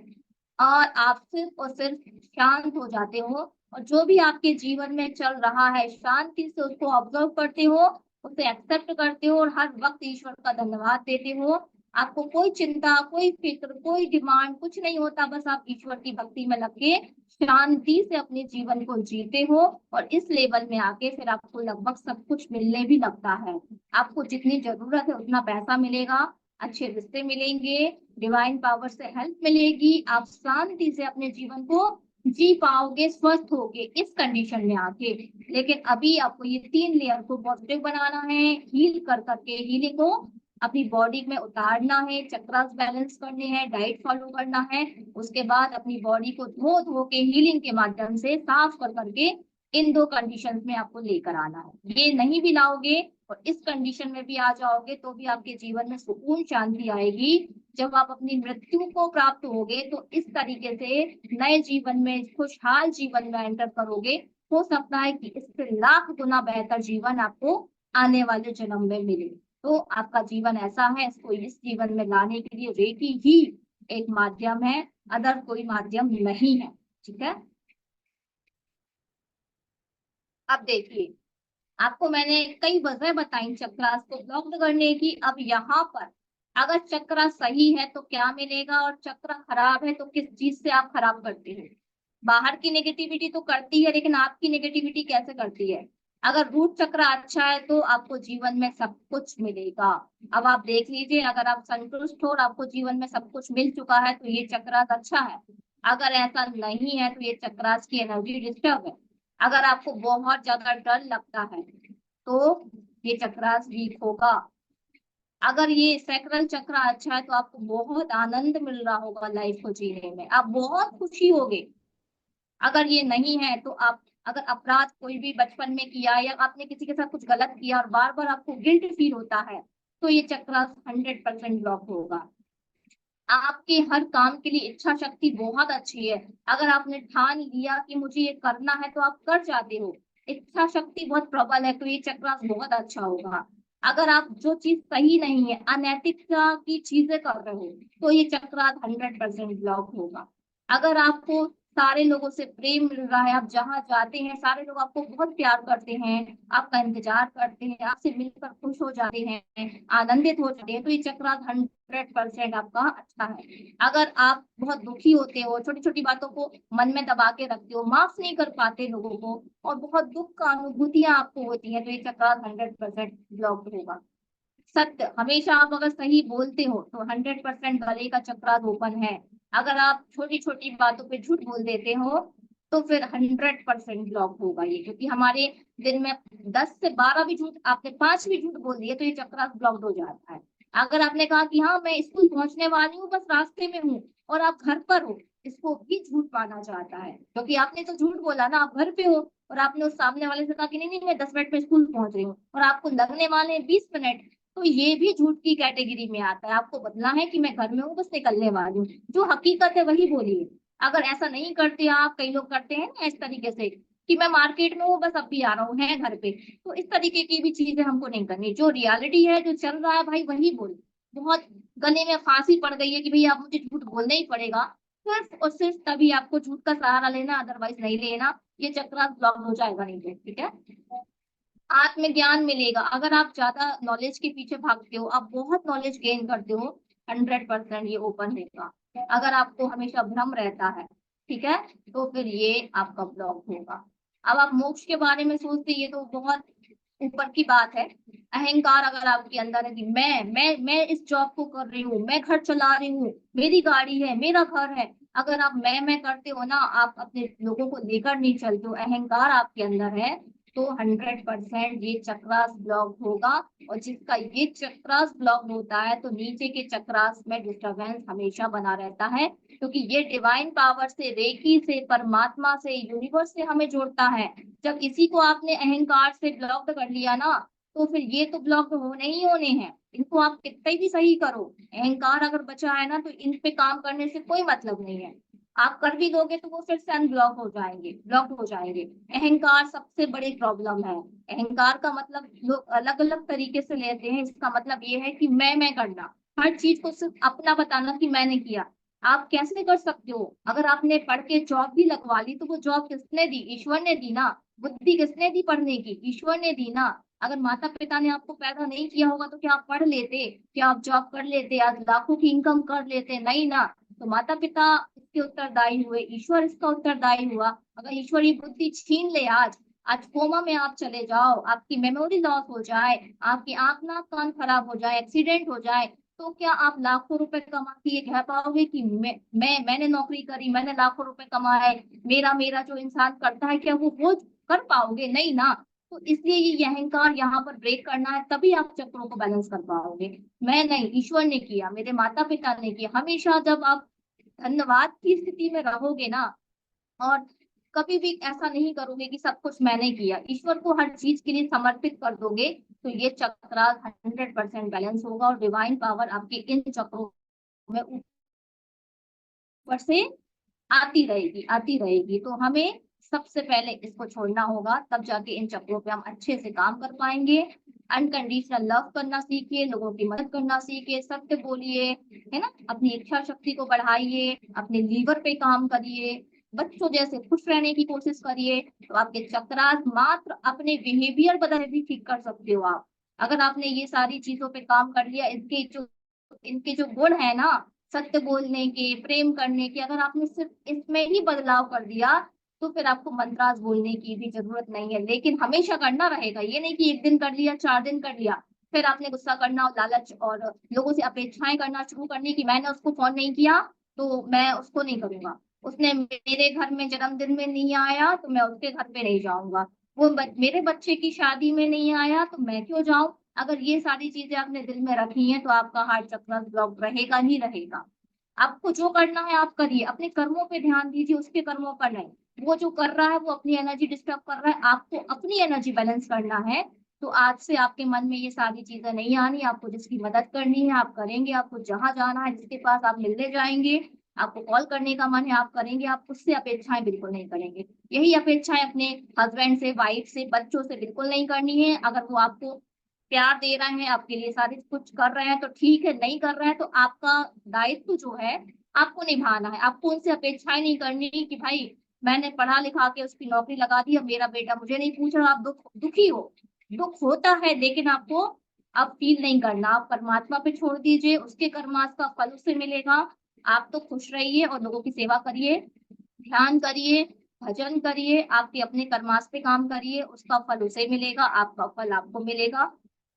और आप सिर्फ और सिर्फ शांत हो जाते हो, और जो भी आपके जीवन में चल रहा है शांति से उसको ऑब्जर्व करते हो, उसे एक्सेप्ट करते हो और हर वक्त ईश्वर का धन्यवाद देते हो। आपको कोई चिंता, कोई फिक्र, कोई डिमांड कुछ नहीं होता, बस आप ईश्वर की भक्ति में लग के शांति से अपने जीवन को जीते हो। और इस लेवल में आके फिर आपको लगभग सब कुछ मिलने भी लगता है। आपको जितनी जरूरत है उतना पैसा मिलेगा, अच्छे रिश्ते मिलेंगे, डिवाइन पावर से हेल्प मिलेगी, आप शांति से अपने जीवन को जी पाओगे, स्वस्थ होगे इस कंडीशन में आके। लेकिन अभी आपको ये 3 लेयर को पॉजिटिव बनाना है, हील कर करके हीलिंग को अपनी बॉडी में उतारना है, चक्रास बैलेंस करने हैं, डाइट फॉलो करना है। उसके बाद अपनी बॉडी को धो धो के हीलिंग के माध्यम से साफ कर करके इन 2 कंडीशंस में आपको लेकर आना है। ये नहीं भी लाओगे और इस कंडीशन में भी आ जाओगे तो भी आपके जीवन में सुकून शांति आएगी। जब आप अपनी मृत्यु को प्राप्त होगे तो इस तरीके से नए जीवन में, खुशहाल जीवन में एंटर करोगे। हो सकता है कि इससे लाख गुना बेहतर जीवन आपको आने वाले जन्म में मिले। तो आपका जीवन ऐसा है, इसको इस जीवन में लाने के लिए रेकी ही एक माध्यम है, अदर कोई माध्यम नहीं है। ठीक है, अब देखिए, आपको मैंने कई वजह बताई चक्रास को ब्लॉक करने की। अब यहाँ पर अगर चक्रा सही है तो क्या मिलेगा, और चक्रा खराब है तो किस चीज से आप खराब करते हैं। बाहर की नेगेटिविटी तो करती है, लेकिन आपकी नेगेटिविटी कैसे करती है। अगर रूट चक्र अच्छा है तो आपको जीवन में सब कुछ मिलेगा। अब आप देख लीजिए, अगर आप संतुष्ट हो और आपको जीवन में सब कुछ मिल चुका है तो ये चक्रास अच्छा है। अगर ऐसा नहीं है तो ये चक्रास की एनर्जी डिस्टर्ब है। अगर आपको बहुत ज्यादा डर लगता है तो ये चक्रास वीक होगा। अगर ये सैक्रल चक्र अच्छा है तो आपको बहुत आनंद मिल रहा होगा लाइफ को जीने में, आप बहुत खुशी होगे। अगर ये नहीं है तो आप, अगर अपराध कोई भी बचपन में किया या आपने किसी के साथ कुछ गलत किया और बार बार आपको गिल्ट फील होता है तो ये चक्र 100% ब्लॉक होगा। आपके हर काम के लिए इच्छा शक्ति बहुत अच्छी है। अगर आपने ठान लिया कि मुझे ये करना है तो आप कर जाते हो, इच्छा शक्ति बहुत प्रबल है, तो ये चक्रास बहुत अच्छा होगा। अगर आप जो चीज सही नहीं है, अनैतिकता की चीजें कर रहे हो तो ये चक्रास 100% ब्लॉक होगा। अगर आपको सारे लोगों से प्रेम मिल रहा है, आप जहां जाते हैं सारे लोग आपको बहुत प्यार करते हैं, आपका इंतजार करते हैं, आपसे मिलकर खुश हो जाते हैं, आनंदित हो जाते हैं, तो ये चक्रास 100% आपका अच्छा है। अगर आप बहुत दुखी होते हो, छोटी छोटी बातों को मन में दबा के रखते हो, माफ नहीं कर पाते लोगों को और बहुत दुख का अनुभूतियां आपको होती है, तो ये चक्रास 100% ब्लॉक होगा। सत्य, हमेशा आप अगर सही बोलते हो तो 100% गले का चक्रास ओपन है। अगर आप छोटी छोटी बातों पे झूठ बोल देते हो तो फिर 100% ब्लॉक होगा ये, क्योंकि हमारे दिन में 10 से 12 भी झूठ, आपने 5 भी झूठ बोल दिए तो ये चक्रास ब्लॉक हो जाता है। अगर आपने कहा कि हाँ मैं स्कूल पहुंचने वाली हूँ, बस रास्ते में हूँ, और आप घर पर हो, इसको भी झूठ माना जाता है, क्योंकि आपने तो झूठ बोला ना, आप घर पे हो और आपने उस सामने वाले से कहा कि नहीं नहीं मैं 10 मिनट में स्कूल पहुंच रही हूँ, और आपको लगने वाले हैं 20 मिनट, तो ये भी झूठ की कैटेगरी में आता है। आपको बदला है कि मैं घर में हूँ, बस निकलने वाली हूँ, जो हकीकत है वही बोलिए। अगर ऐसा नहीं करते आप, कई लोग करते हैं ना इस तरीके से कि मैं मार्केट में हूँ, बस अब भी आ रहा हूँ, है घर पे, तो इस तरीके की भी चीजें हमको नहीं करनी। जो रियलिटी है, जो चल रहा है भाई वही बोल। बहुत गले में फांसी पड़ गई है कि भाई आप मुझे झूठ बोलना ही पड़ेगा, सिर्फ और सिर्फ तभी आपको झूठ का सहारा लेना, अदरवाइज नहीं लेना। ये चक्र ब्लॉक हो जाएगा नहीं तो, ठीक है। आत्मज्ञान मिलेगा। अगर आप ज्यादा नॉलेज के पीछे भागते हो, आप बहुत नॉलेज गेन करते हो, 100% ये ओपन रहेगा। अगर आपको हमेशा भ्रम रहता है, ठीक है, तो फिर ये आपका ब्लॉक होगा। अब आप मोक्ष के बारे में सोचते, ये तो बहुत ऊपर की बात है। अहंकार अगर आपके अंदर है कि मैं इस जॉब को कर रही हूँ, मैं घर चला रही हूँ, मेरी गाड़ी है, मेरा घर है, अगर आप मैं करते हो ना, आप अपने लोगों को लेकर नहीं चलते हो, अहंकार आपके अंदर है, तो 100% ये चक्रास ब्लॉक होगा। और जिसका ये चक्रास ब्लॉक होता है तो नीचे के चक्रास में डिस्टरबेंस हमेशा बना रहता है, क्योंकि ये डिवाइन पावर से, रेकी से, परमात्मा से, यूनिवर्स से हमें जोड़ता है। जब इसी को आपने अहंकार से ब्लॉक कर लिया ना, तो फिर ये तो ब्लॉक होने ही होने हैं। इनको आप कितने भी सही करो, अहंकार अगर बचा है ना तो इन पे काम करने से कोई मतलब नहीं है। आप कर भी दोगे तो वो फिर से अनब्लॉक हो जाएंगे, ब्लॉक हो जाएंगे। अहंकार सबसे बड़ी प्रॉब्लम है। अहंकार का मतलब लोग अलग अलग तरीके से लेते हैं। इसका मतलब ये है कि मैं करना, हर चीज को सिर्फ अपना बताना कि मैंने किया। आप कैसे कर सकते हो? अगर आपने पढ़ के जॉब भी लगवा ली तो वो जॉब किसने दी? ईश्वर ने दी ना। बुद्धि किसने दी पढ़ने की? ईश्वर ने दी ना। अगर माता पिता ने आपको पैदा नहीं किया होगा तो क्या आप पढ़ लेते? क्या आप जॉब कर लेते? आज लाखों की इनकम कर लेते? नहीं ना। तो माता पिता इसके उत्तरदायी हुए, ईश्वर इसका उत्तरदायी हुआ। अगर ईश्वर ये बुद्धि छीन ले आज, आज कोमा में आप चले जाओ, आपकी मेमोरी लॉस हो जाए, आपकी आंख नाक कान खराब हो जाए, एक्सीडेंट हो जाए, तो क्या आप लाखों रुपए कमा के ये कह पाओगे कि मैंने नौकरी करी, मैंने लाखों रुपए कमाए, मेरा मेरा जो इंसान करता है, क्या वो कर पाओगे? नहीं ना। तो इसलिए ये अहंकार यहाँ पर ब्रेक करना है, तभी आप चक्रों को बैलेंस कर पाओगे। मैं नहीं, ईश्वर ने किया, मेरे माता पिता ने किया। हमेशा जब आप धन्यवाद की स्थिति में रहोगे ना, और कभी भी ऐसा नहीं करोगे कि सब कुछ मैंने किया, ईश्वर को हर चीज के लिए समर्पित कर दोगे, तो ये चक्र 100% बैलेंस होगा और डिवाइन पावर आपके इन चक्रों में ऊपर से आती रहेगी, आती रहेगी। तो हमें सबसे पहले इसको छोड़ना होगा, तब जाके इन चक्रों पे हम अच्छे से काम कर पाएंगे। अनकंडीशनल लव करना सीखिए, लोगों की मदद करना सीखिए, सत्य बोलिए, है ना, अपनी इच्छा शक्ति को बढ़ाइए, अपने लीवर पे काम करिए, बच्चों जैसे खुश रहने की कोशिश करिए, तो आपके चक्रास मात्र अपने बिहेवियर बदल भी ठीक कर सकते हो आप। अगर आपने ये सारी चीजों पे काम कर लिया, इनके जो गुण है ना, सत्य बोलने के, प्रेम करने के, अगर आपने सिर्फ इसमें ही बदलाव कर दिया, तो फिर आपको मंत्रास बोलने की भी जरूरत नहीं है। लेकिन हमेशा करना रहेगा, ये नहीं कि एक दिन कर लिया, 4 दिन कर लिया, फिर आपने गुस्सा करना और लालच और लोगों से अपेक्षाएं करना शुरू करनी कि मैंने उसको फोन नहीं किया तो मैं उसको नहीं करूंगा, उसने मेरे घर में जन्मदिन में नहीं आया तो मैं उसके घर पे नहीं जाऊंगा, मेरे बच्चे की शादी में नहीं आया तो मैं क्यों जाऊं। अगर ये सारी चीजें आपने दिल में रखी हैं तो आपका हार्ट चक्र ब्लॉक रहेगा ही रहेगा। आपको जो करना है आप करिए, अपने कर्मों पे ध्यान दीजिए, उसके कर्मों पर नहीं। वो जो कर रहा है वो अपनी एनर्जी डिस्टर्ब कर रहा है, आपको अपनी एनर्जी बैलेंस करना है। तो आज से आपके मन में ये सारी चीजें नहीं आनी, आपको जिसकी मदद करनी है आप करेंगे, आपको जहां जाना है जिसके पास आप मिलने जाएंगे, आपको कॉल करने का मन है आप करेंगे, आप उससे अपेक्षाएं बिल्कुल नहीं करेंगे। यही अपेक्षाएं अपने हस्बैंड से, वाइफ से, बच्चों से बिल्कुल नहीं करनी है। अगर वो आपको प्यार दे रहे हैं, आपके लिए सारे कुछ कर रहे हैं तो ठीक है, नहीं कर रहे हैं तो आपका दायित्व जो है आपको निभाना है। आपको उनसे अपेक्षाएं नहीं करनी कि भाई मैंने पढ़ा लिखा के उसकी नौकरी लगा दी, अब मेरा बेटा मुझे नहीं पूछ रहा, आप दुखी हो। दुख होता है लेकिन आपको अब फील नहीं करना, आप परमात्मा पे छोड़ दीजिए, उसके कर्मास का फल उसे मिलेगा। आप तो खुश रहिए और लोगों की सेवा करिए, ध्यान करिए, भजन करिए, आपके अपने कर्मास पे काम करिए, उसका फल उसे मिलेगा, आपका फल आपको मिलेगा।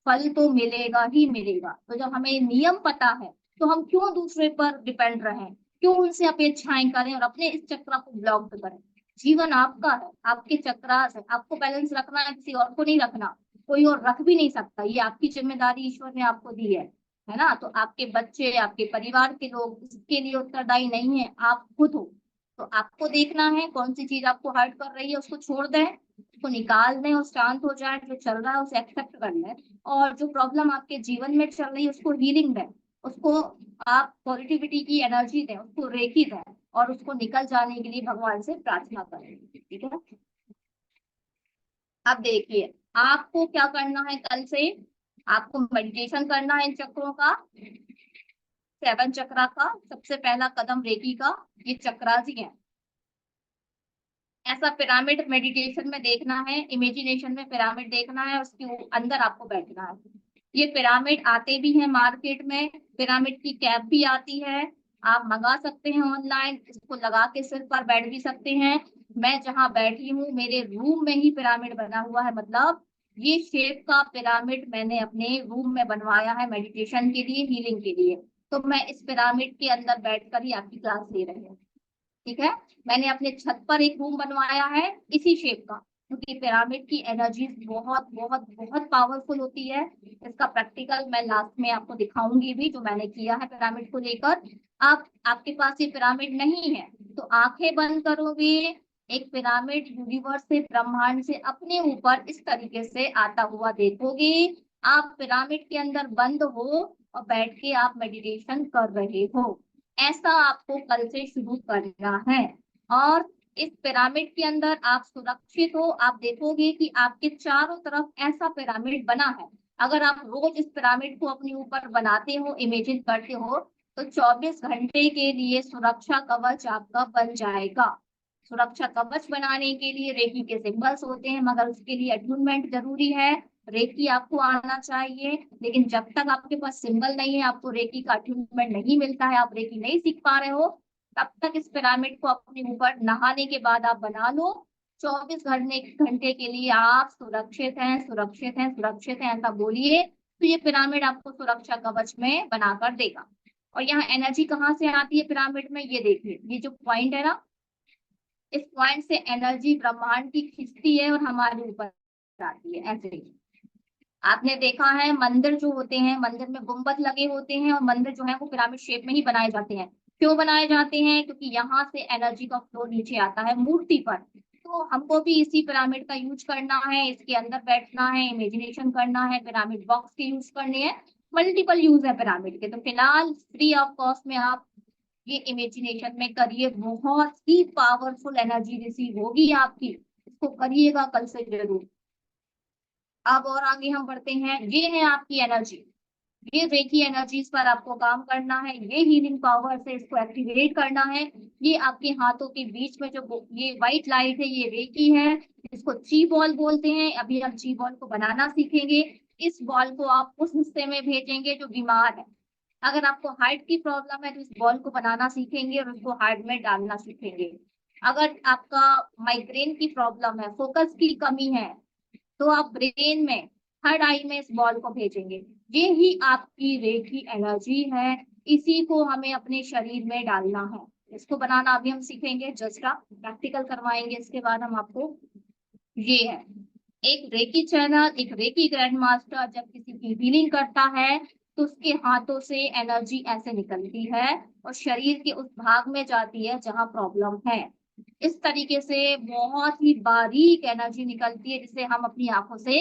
फल तो मिलेगा ही मिलेगा। तो जब हमें नियम पता है तो हम क्यों दूसरे पर डिपेंड रहें, क्यों उनसे अपेक्षाएं करें और अपने इस चक्र को ब्लॉक करें। जीवन आपका है, आपके चक्रास है, आपको बैलेंस रखना है, किसी और को नहीं रखना, कोई और रख भी नहीं सकता, ये आपकी जिम्मेदारी ईश्वर ने आपको दी है ना। तो आपके बच्चे, आपके परिवार के लोग इसके लिए उत्तरदायी नहीं है, आप खुद हो। तो आपको देखना है कौन सी चीज आपको हर्ट कर रही है, उसको छोड़ दें, उसको निकाल दें और शांत हो जाए, जो चल रहा है उसे एक्सेप्ट कर लें, और जो प्रॉब्लम आपके जीवन में चल रही है उसको हीलिंग दें, उसको आप पॉजिटिविटी की एनर्जी दें, उसको रेखी दें, और उसको निकल जाने के लिए भगवान से प्रार्थना करें। ठीक है। अब देखिए, आपको क्या करना है कल से, आपको मेडिटेशन करना है इन चक्रों का, 7 चक्रा का। सबसे पहला कदम रेकी का, ये चक्रास ही है। ऐसा पिरामिड मेडिटेशन में देखना है, इमेजिनेशन में पिरामिड देखना है, उसके अंदर आपको बैठना है। ये पिरामिड आते भी हैं मार्केट में, पिरामिड की कैप भी आती है, आप मंगा सकते हैं ऑनलाइन, इसको लगा के सिर पर बैठ भी सकते हैं। मैं जहाँ बैठी हूँ मेरे रूम में ही पिरामिड बना हुआ है, मतलब ये शेप का पिरामिड मैंने अपने रूम में बनवाया है मेडिटेशन के लिए, हीलिंग के लिए। तो मैं इस पिरामिड के अंदर बैठकर ही आपकी क्लास ले रही हूँ। ठीक है। मैंने अपने छत पर एक रूम बनवाया है इसी शेप का, क्योंकि पिरामिड की एनर्जी बहुत बहुत बहुत पावरफुल होती है। इसका प्रैक्टिकल मैं लास्ट में आपको दिखाऊंगी भी, जो मैंने किया है पिरामिड को लेकर। आप आपके पास ये पिरामिड नहीं है तो आंखें बंद करोगे, एक पिरामिड यूनिवर्स से, ब्रह्मांड से अपने ऊपर इस तरीके से आता हुआ देखोगे। आप पिरामिड के अंदर बंद हो और बैठ के आप मेडिटेशन कर रहे हो। ऐसा आपको कल से शुरू करना है। और इस पिरामिड के अंदर आप सुरक्षित हो, आप देखोगे कि आपके चारों तरफ ऐसा पिरामिड बना है। अगर आप रोज इस पिरामिड को अपने ऊपर बनाते हो, इमेजिन करते हो, तो 24 घंटे के लिए सुरक्षा कवच आपका बन जाएगा। सुरक्षा कवच बनाने के लिए रेकी के सिंबल्स होते हैं, मगर उसके लिए अट्यूनमेंट जरूरी है। रेकी आपको आना चाहिए, लेकिन जब तक आपके पास सिंबल नहीं है, आपको रेकी का अट्यूनमेंट नहीं मिलता है, आप रेकी नहीं सीख पा रहे हो, तब तक इस पिरामिड को अपने ऊपर नहाने के बाद आप बना लो। 24 घंटे के लिए आप सुरक्षित हैं, सुरक्षित हैं, सुरक्षित हैं, ऐसा बोलिए, तो ये पिरामिड आपको सुरक्षा कवच में बनाकर देगा। और यहाँ एनर्जी कहाँ से आती है पिरामिड में, ये देखिए, ये जो पॉइंट है ना, इस पॉइंट से एनर्जी ब्रह्मांड की खिंचती है और हमारे ऊपर आती है। ऐसे ही आपने देखा है मंदिर जो होते हैं, मंदिर में गुंबद लगे होते हैं, और मंदिर जो है वो पिरामिड शेप में ही बनाए जाते हैं। क्यों बनाए जाते हैं? क्योंकि यहाँ से एनर्जी का फ्लो नीचे आता है मूर्ति पर। तो हमको भी इसी पिरामिड का यूज करना है, इसके अंदर बैठना है, इमेजिनेशन करना है, पिरामिड बॉक्स के यूज करने हैं। मल्टीपल यूज है पिरामिड के, तो फिलहाल फ्री ऑफ कॉस्ट में आप ये इमेजिनेशन में करिए, बहुत ही पावरफुल एनर्जी रिसीव होगी आपकी, इसको करिएगा कल से जरूर। अब और आगे हम बढ़ते हैं, ये है आपकी एनर्जी, ये रेकी एनर्जीज पर आपको काम करना है, ये हीलिंग पावर से इसको एक्टिवेट करना है। ये आपके हाथों के बीच में जो ये व्हाइट लाइट है, ये रेकी है, इसको ची बॉल बोलते हैं। अभी हम ची बॉल को बनाना सीखेंगे। इस बॉल को आप उस हिस्से में भेजेंगे जो बीमार है। अगर आपको हार्ट की प्रॉब्लम है तो इस बॉल को बनाना सीखेंगे और उसको हार्ट में डालना सीखेंगे। अगर आपका माइग्रेन की प्रॉब्लम है, फोकस की कमी है, तो आप ब्रेन में, थर्ड आई में इस बॉल को भेजेंगे। ये ही आपकी रेकी एनर्जी है, इसी को हमें अपने शरीर में डालना है। इसको बनाना अभी हम सीखेंगे, जस्ट प्रैक्टिकल करवाएंगे, इसके बाद हम आपको। ये है एक रेकी चैनल, एक रेकी ग्रैंड मास्टर जब किसी की हीलिंग करता है तो उसके हाथों से एनर्जी ऐसे निकलती है और शरीर के उस भाग में जाती है जहां प्रॉब्लम है। इस तरीके से बहुत ही बारीक एनर्जी निकलती है, जिसे हम अपनी आंखों से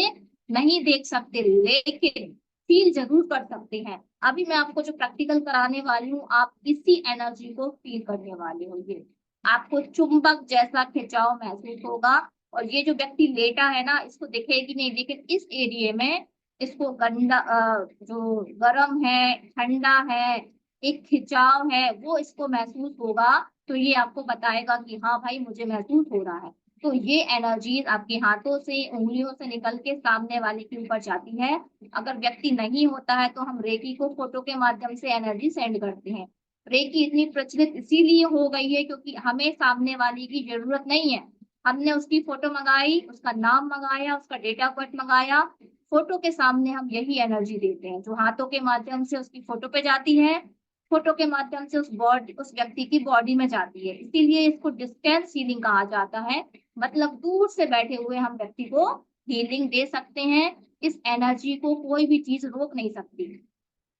नहीं देख सकते, लेकिन फील जरूर कर सकते हैं। अभी मैं आपको जो प्रैक्टिकल कराने वाली हूँ, आप इसी एनर्जी को फील करने वाले होंगे। आपको चुंबक जैसा खिंचाव महसूस होगा। और ये जो व्यक्ति लेटा है ना, इसको दिखेगी नहीं, लेकिन इस एरिया में इसको गंदा जो गर्म है, ठंडा है, एक खिंचाव है, वो इसको महसूस होगा। तो ये आपको बताएगा कि हाँ भाई, मुझे महसूस हो रहा है। तो ये एनर्जीज आपके हाथों से, उंगलियों से निकल के सामने वाले के ऊपर जाती है। अगर व्यक्ति नहीं होता है तो हम रेकी को फोटो के माध्यम से एनर्जी सेंड करते हैं। रेकी इतनी प्रचलित इसीलिए हो गई है क्योंकि हमें सामने वाले की जरूरत नहीं है। हमने उसकी फोटो मंगाई, उसका नाम मंगाया, उसका डेट ऑफ बर्थ मंगाया, फोटो के सामने हम यही एनर्जी देते हैं, जो हाथों के माध्यम से उसकी फोटो पे जाती है, फोटो के माध्यम से उस व्यक्ति की बॉडी में जाती है। इसीलिए इसको डिस्टेंस हीलिंग कहा जाता है। मतलब दूर से बैठे हुए हम व्यक्ति को हीलिंग दे सकते हैं। इस एनर्जी को कोई भी चीज रोक नहीं सकती।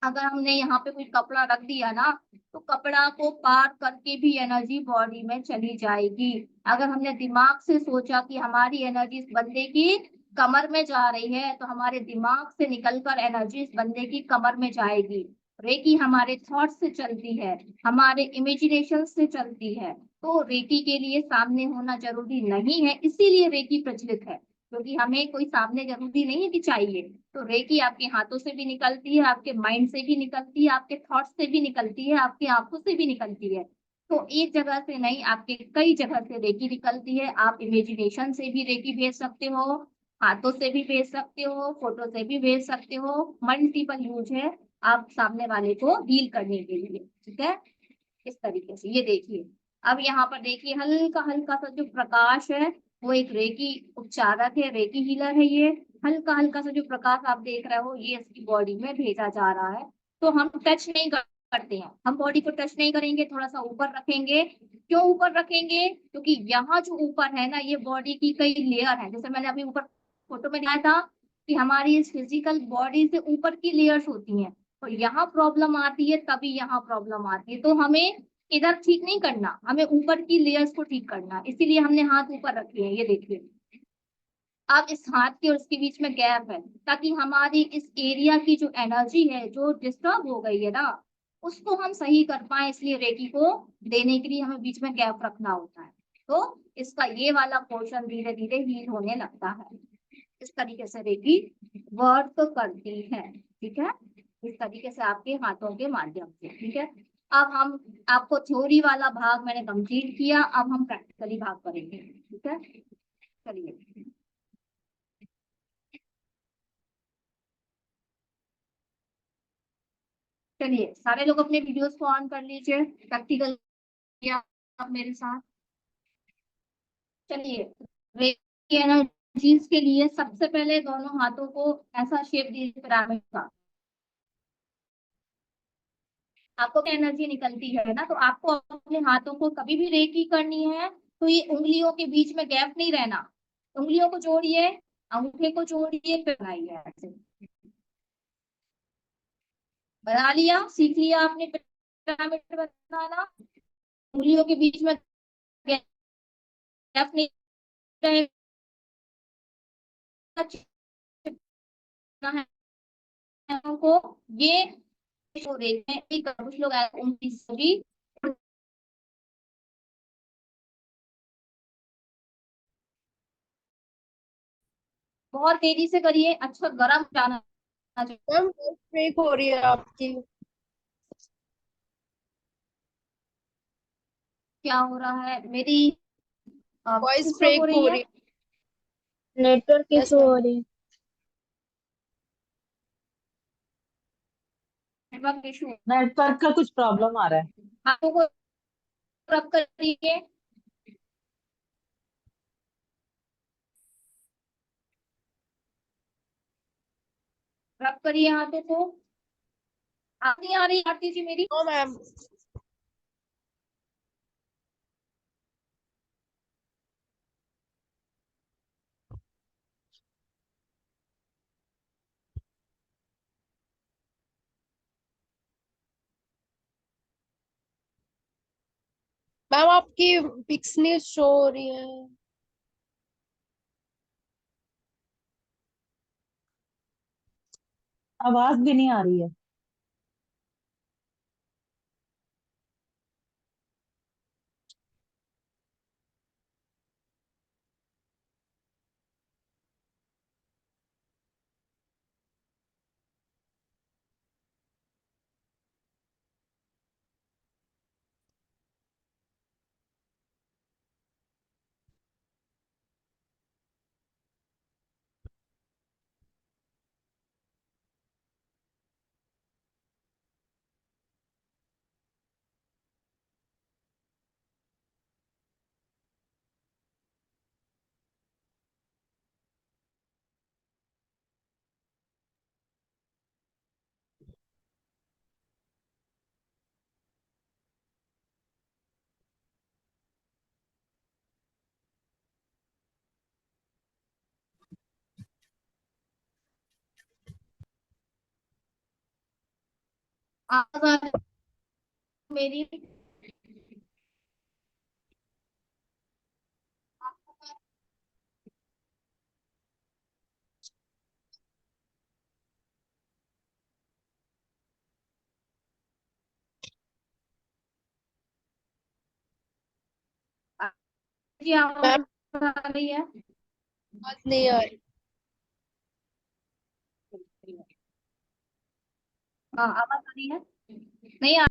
अगर हमने यहाँ पे कोई कपड़ा रख दिया ना, तो कपड़ा को पार करके भी एनर्जी बॉडी में चली जाएगी। अगर हमने दिमाग से सोचा कि हमारी एनर्जी इस बंदे की कमर में जा रही है, तो हमारे दिमाग से निकलकर एनर्जी इस बंदे की कमर में जाएगी। रेकी हमारे थॉट से चलती है, हमारे इमेजिनेशन से चलती है। तो रेकी के लिए सामने होना जरूरी नहीं है, इसीलिए रेकी प्रचलित है, क्योंकि हमें कोई सामने जरूरी नहीं है कि चाहिए। तो रेकी आपके हाथों से भी निकलती है, आपके माइंड से भी निकलती है, आपके थॉट्स से भी निकलती है, आपकी आंखों से भी निकलती है। तो एक जगह से नहीं, आपके कई जगह से रेकी निकलती है। आप इमेजिनेशन से भी रेकी भेज सकते हो, हाथों से भी भेज सकते हो, फोटो से भी भेज सकते हो। मल्टीपल यूज है आप सामने वाले को हील करने के लिए, ठीक है। इस तरीके से ये देखिए। अब यहाँ पर देखिए, हल्का हल्का सा जो प्रकाश है, वो एक रेकी उपचारक है, रेकी हीलर है ये। हल्का हल्का सा जो प्रकाश आप देख रहे हो, ये इसकी बॉडी में भेजा जा रहा है। तो हम टच नहीं करते हैं, हम बॉडी को टच नहीं करेंगे, थोड़ा सा ऊपर रखेंगे। क्यों ऊपर रखेंगे? क्योंकि यहाँ जो ऊपर है ना, ये बॉडी की कई लेयर है। जैसे मैंने अभी ऊपर फोटो में दिखाया था कि हमारी इस फिजिकल बॉडी से ऊपर की लेयर्स होती हैं, और यहाँ प्रॉब्लम आती है, तभी यहाँ प्रॉब्लम आती है। तो हमें इधर ठीक नहीं करना, हमें ऊपर की लेयर्स को ठीक करना, इसीलिए हमने हाथ ऊपर रखे हैं। ये देखिए, अब इस हाथ के और इसके बीच में गैप है, ताकि हमारी इस एरिया की जो एनर्जी है, जो डिस्टर्ब हो गई है ना, उसको हम सही कर पाए। इसलिए रेकी को देने के लिए हमें बीच में गैप रखना होता है। तो इसका ये वाला पोर्शन धीरे धीरे हील होने लगता है। इस तरीके से रेकी वर्क करती है, ठीक है। इस तरीके से आपके हाथों के माध्यम से, ठीक है। अब हम आपको थ्योरी वाला भाग मैंने कंप्लीट किया, अब हम प्रैक्टिकली भाग करेंगे, ठीक है। चलिए, चलिए सारे लोग अपने वीडियोस को ऑन कर लीजिए, प्रैक्टिकल किया आप मेरे साथ। चलिए, एनर्जीज के लिए सबसे पहले दोनों हाथों को ऐसा शेप दीजिए पिरामिड का। आपको क्या एनर्जी निकलती है ना, तो आपको अपने हाथों को कभी भी रेकी करनी है तो ये उंगलियों के बीच में गैप नहीं रहना, उंगलियों को जोड़िए, अंगूठे को जोड़िए, फिर बनाइए ऐसे। बना लिया, सीख लिया आपने पिरामिड बनाना, उंगलियों के बीच में गैप नहीं रहेगा, चिपकना है को ये को देखते हैं कुछ लोग उंगली से भी बहुत तेजी से करिए, अच्छा गर्म जाना चाहिए। मैम वॉइस ब्रेक हो रही है आपकी। क्या हो रहा है मेरी, वॉइस डिस्टर्ब हो ब्रेक रही हो है। रही नेटवर्क है। Yes issue ma'am. हो रही है। नेटवर्क इशू, नेटवर्क का कुछ प्रॉब्लम आ रहा है। हाथों को रब करिए, रब करिए हाथों को। आप नहीं आ रही आरती जी मेरी। No ma'am. मैम आपकी पिक्स नहीं शो हो रही है। आवाज भी नहीं आ रही है। आवाज आ रही है मेरी। जी आवाज मैम आ रही है। आवाज नहीं आ रही। हाँ आवाज आ रही है, नहीं आ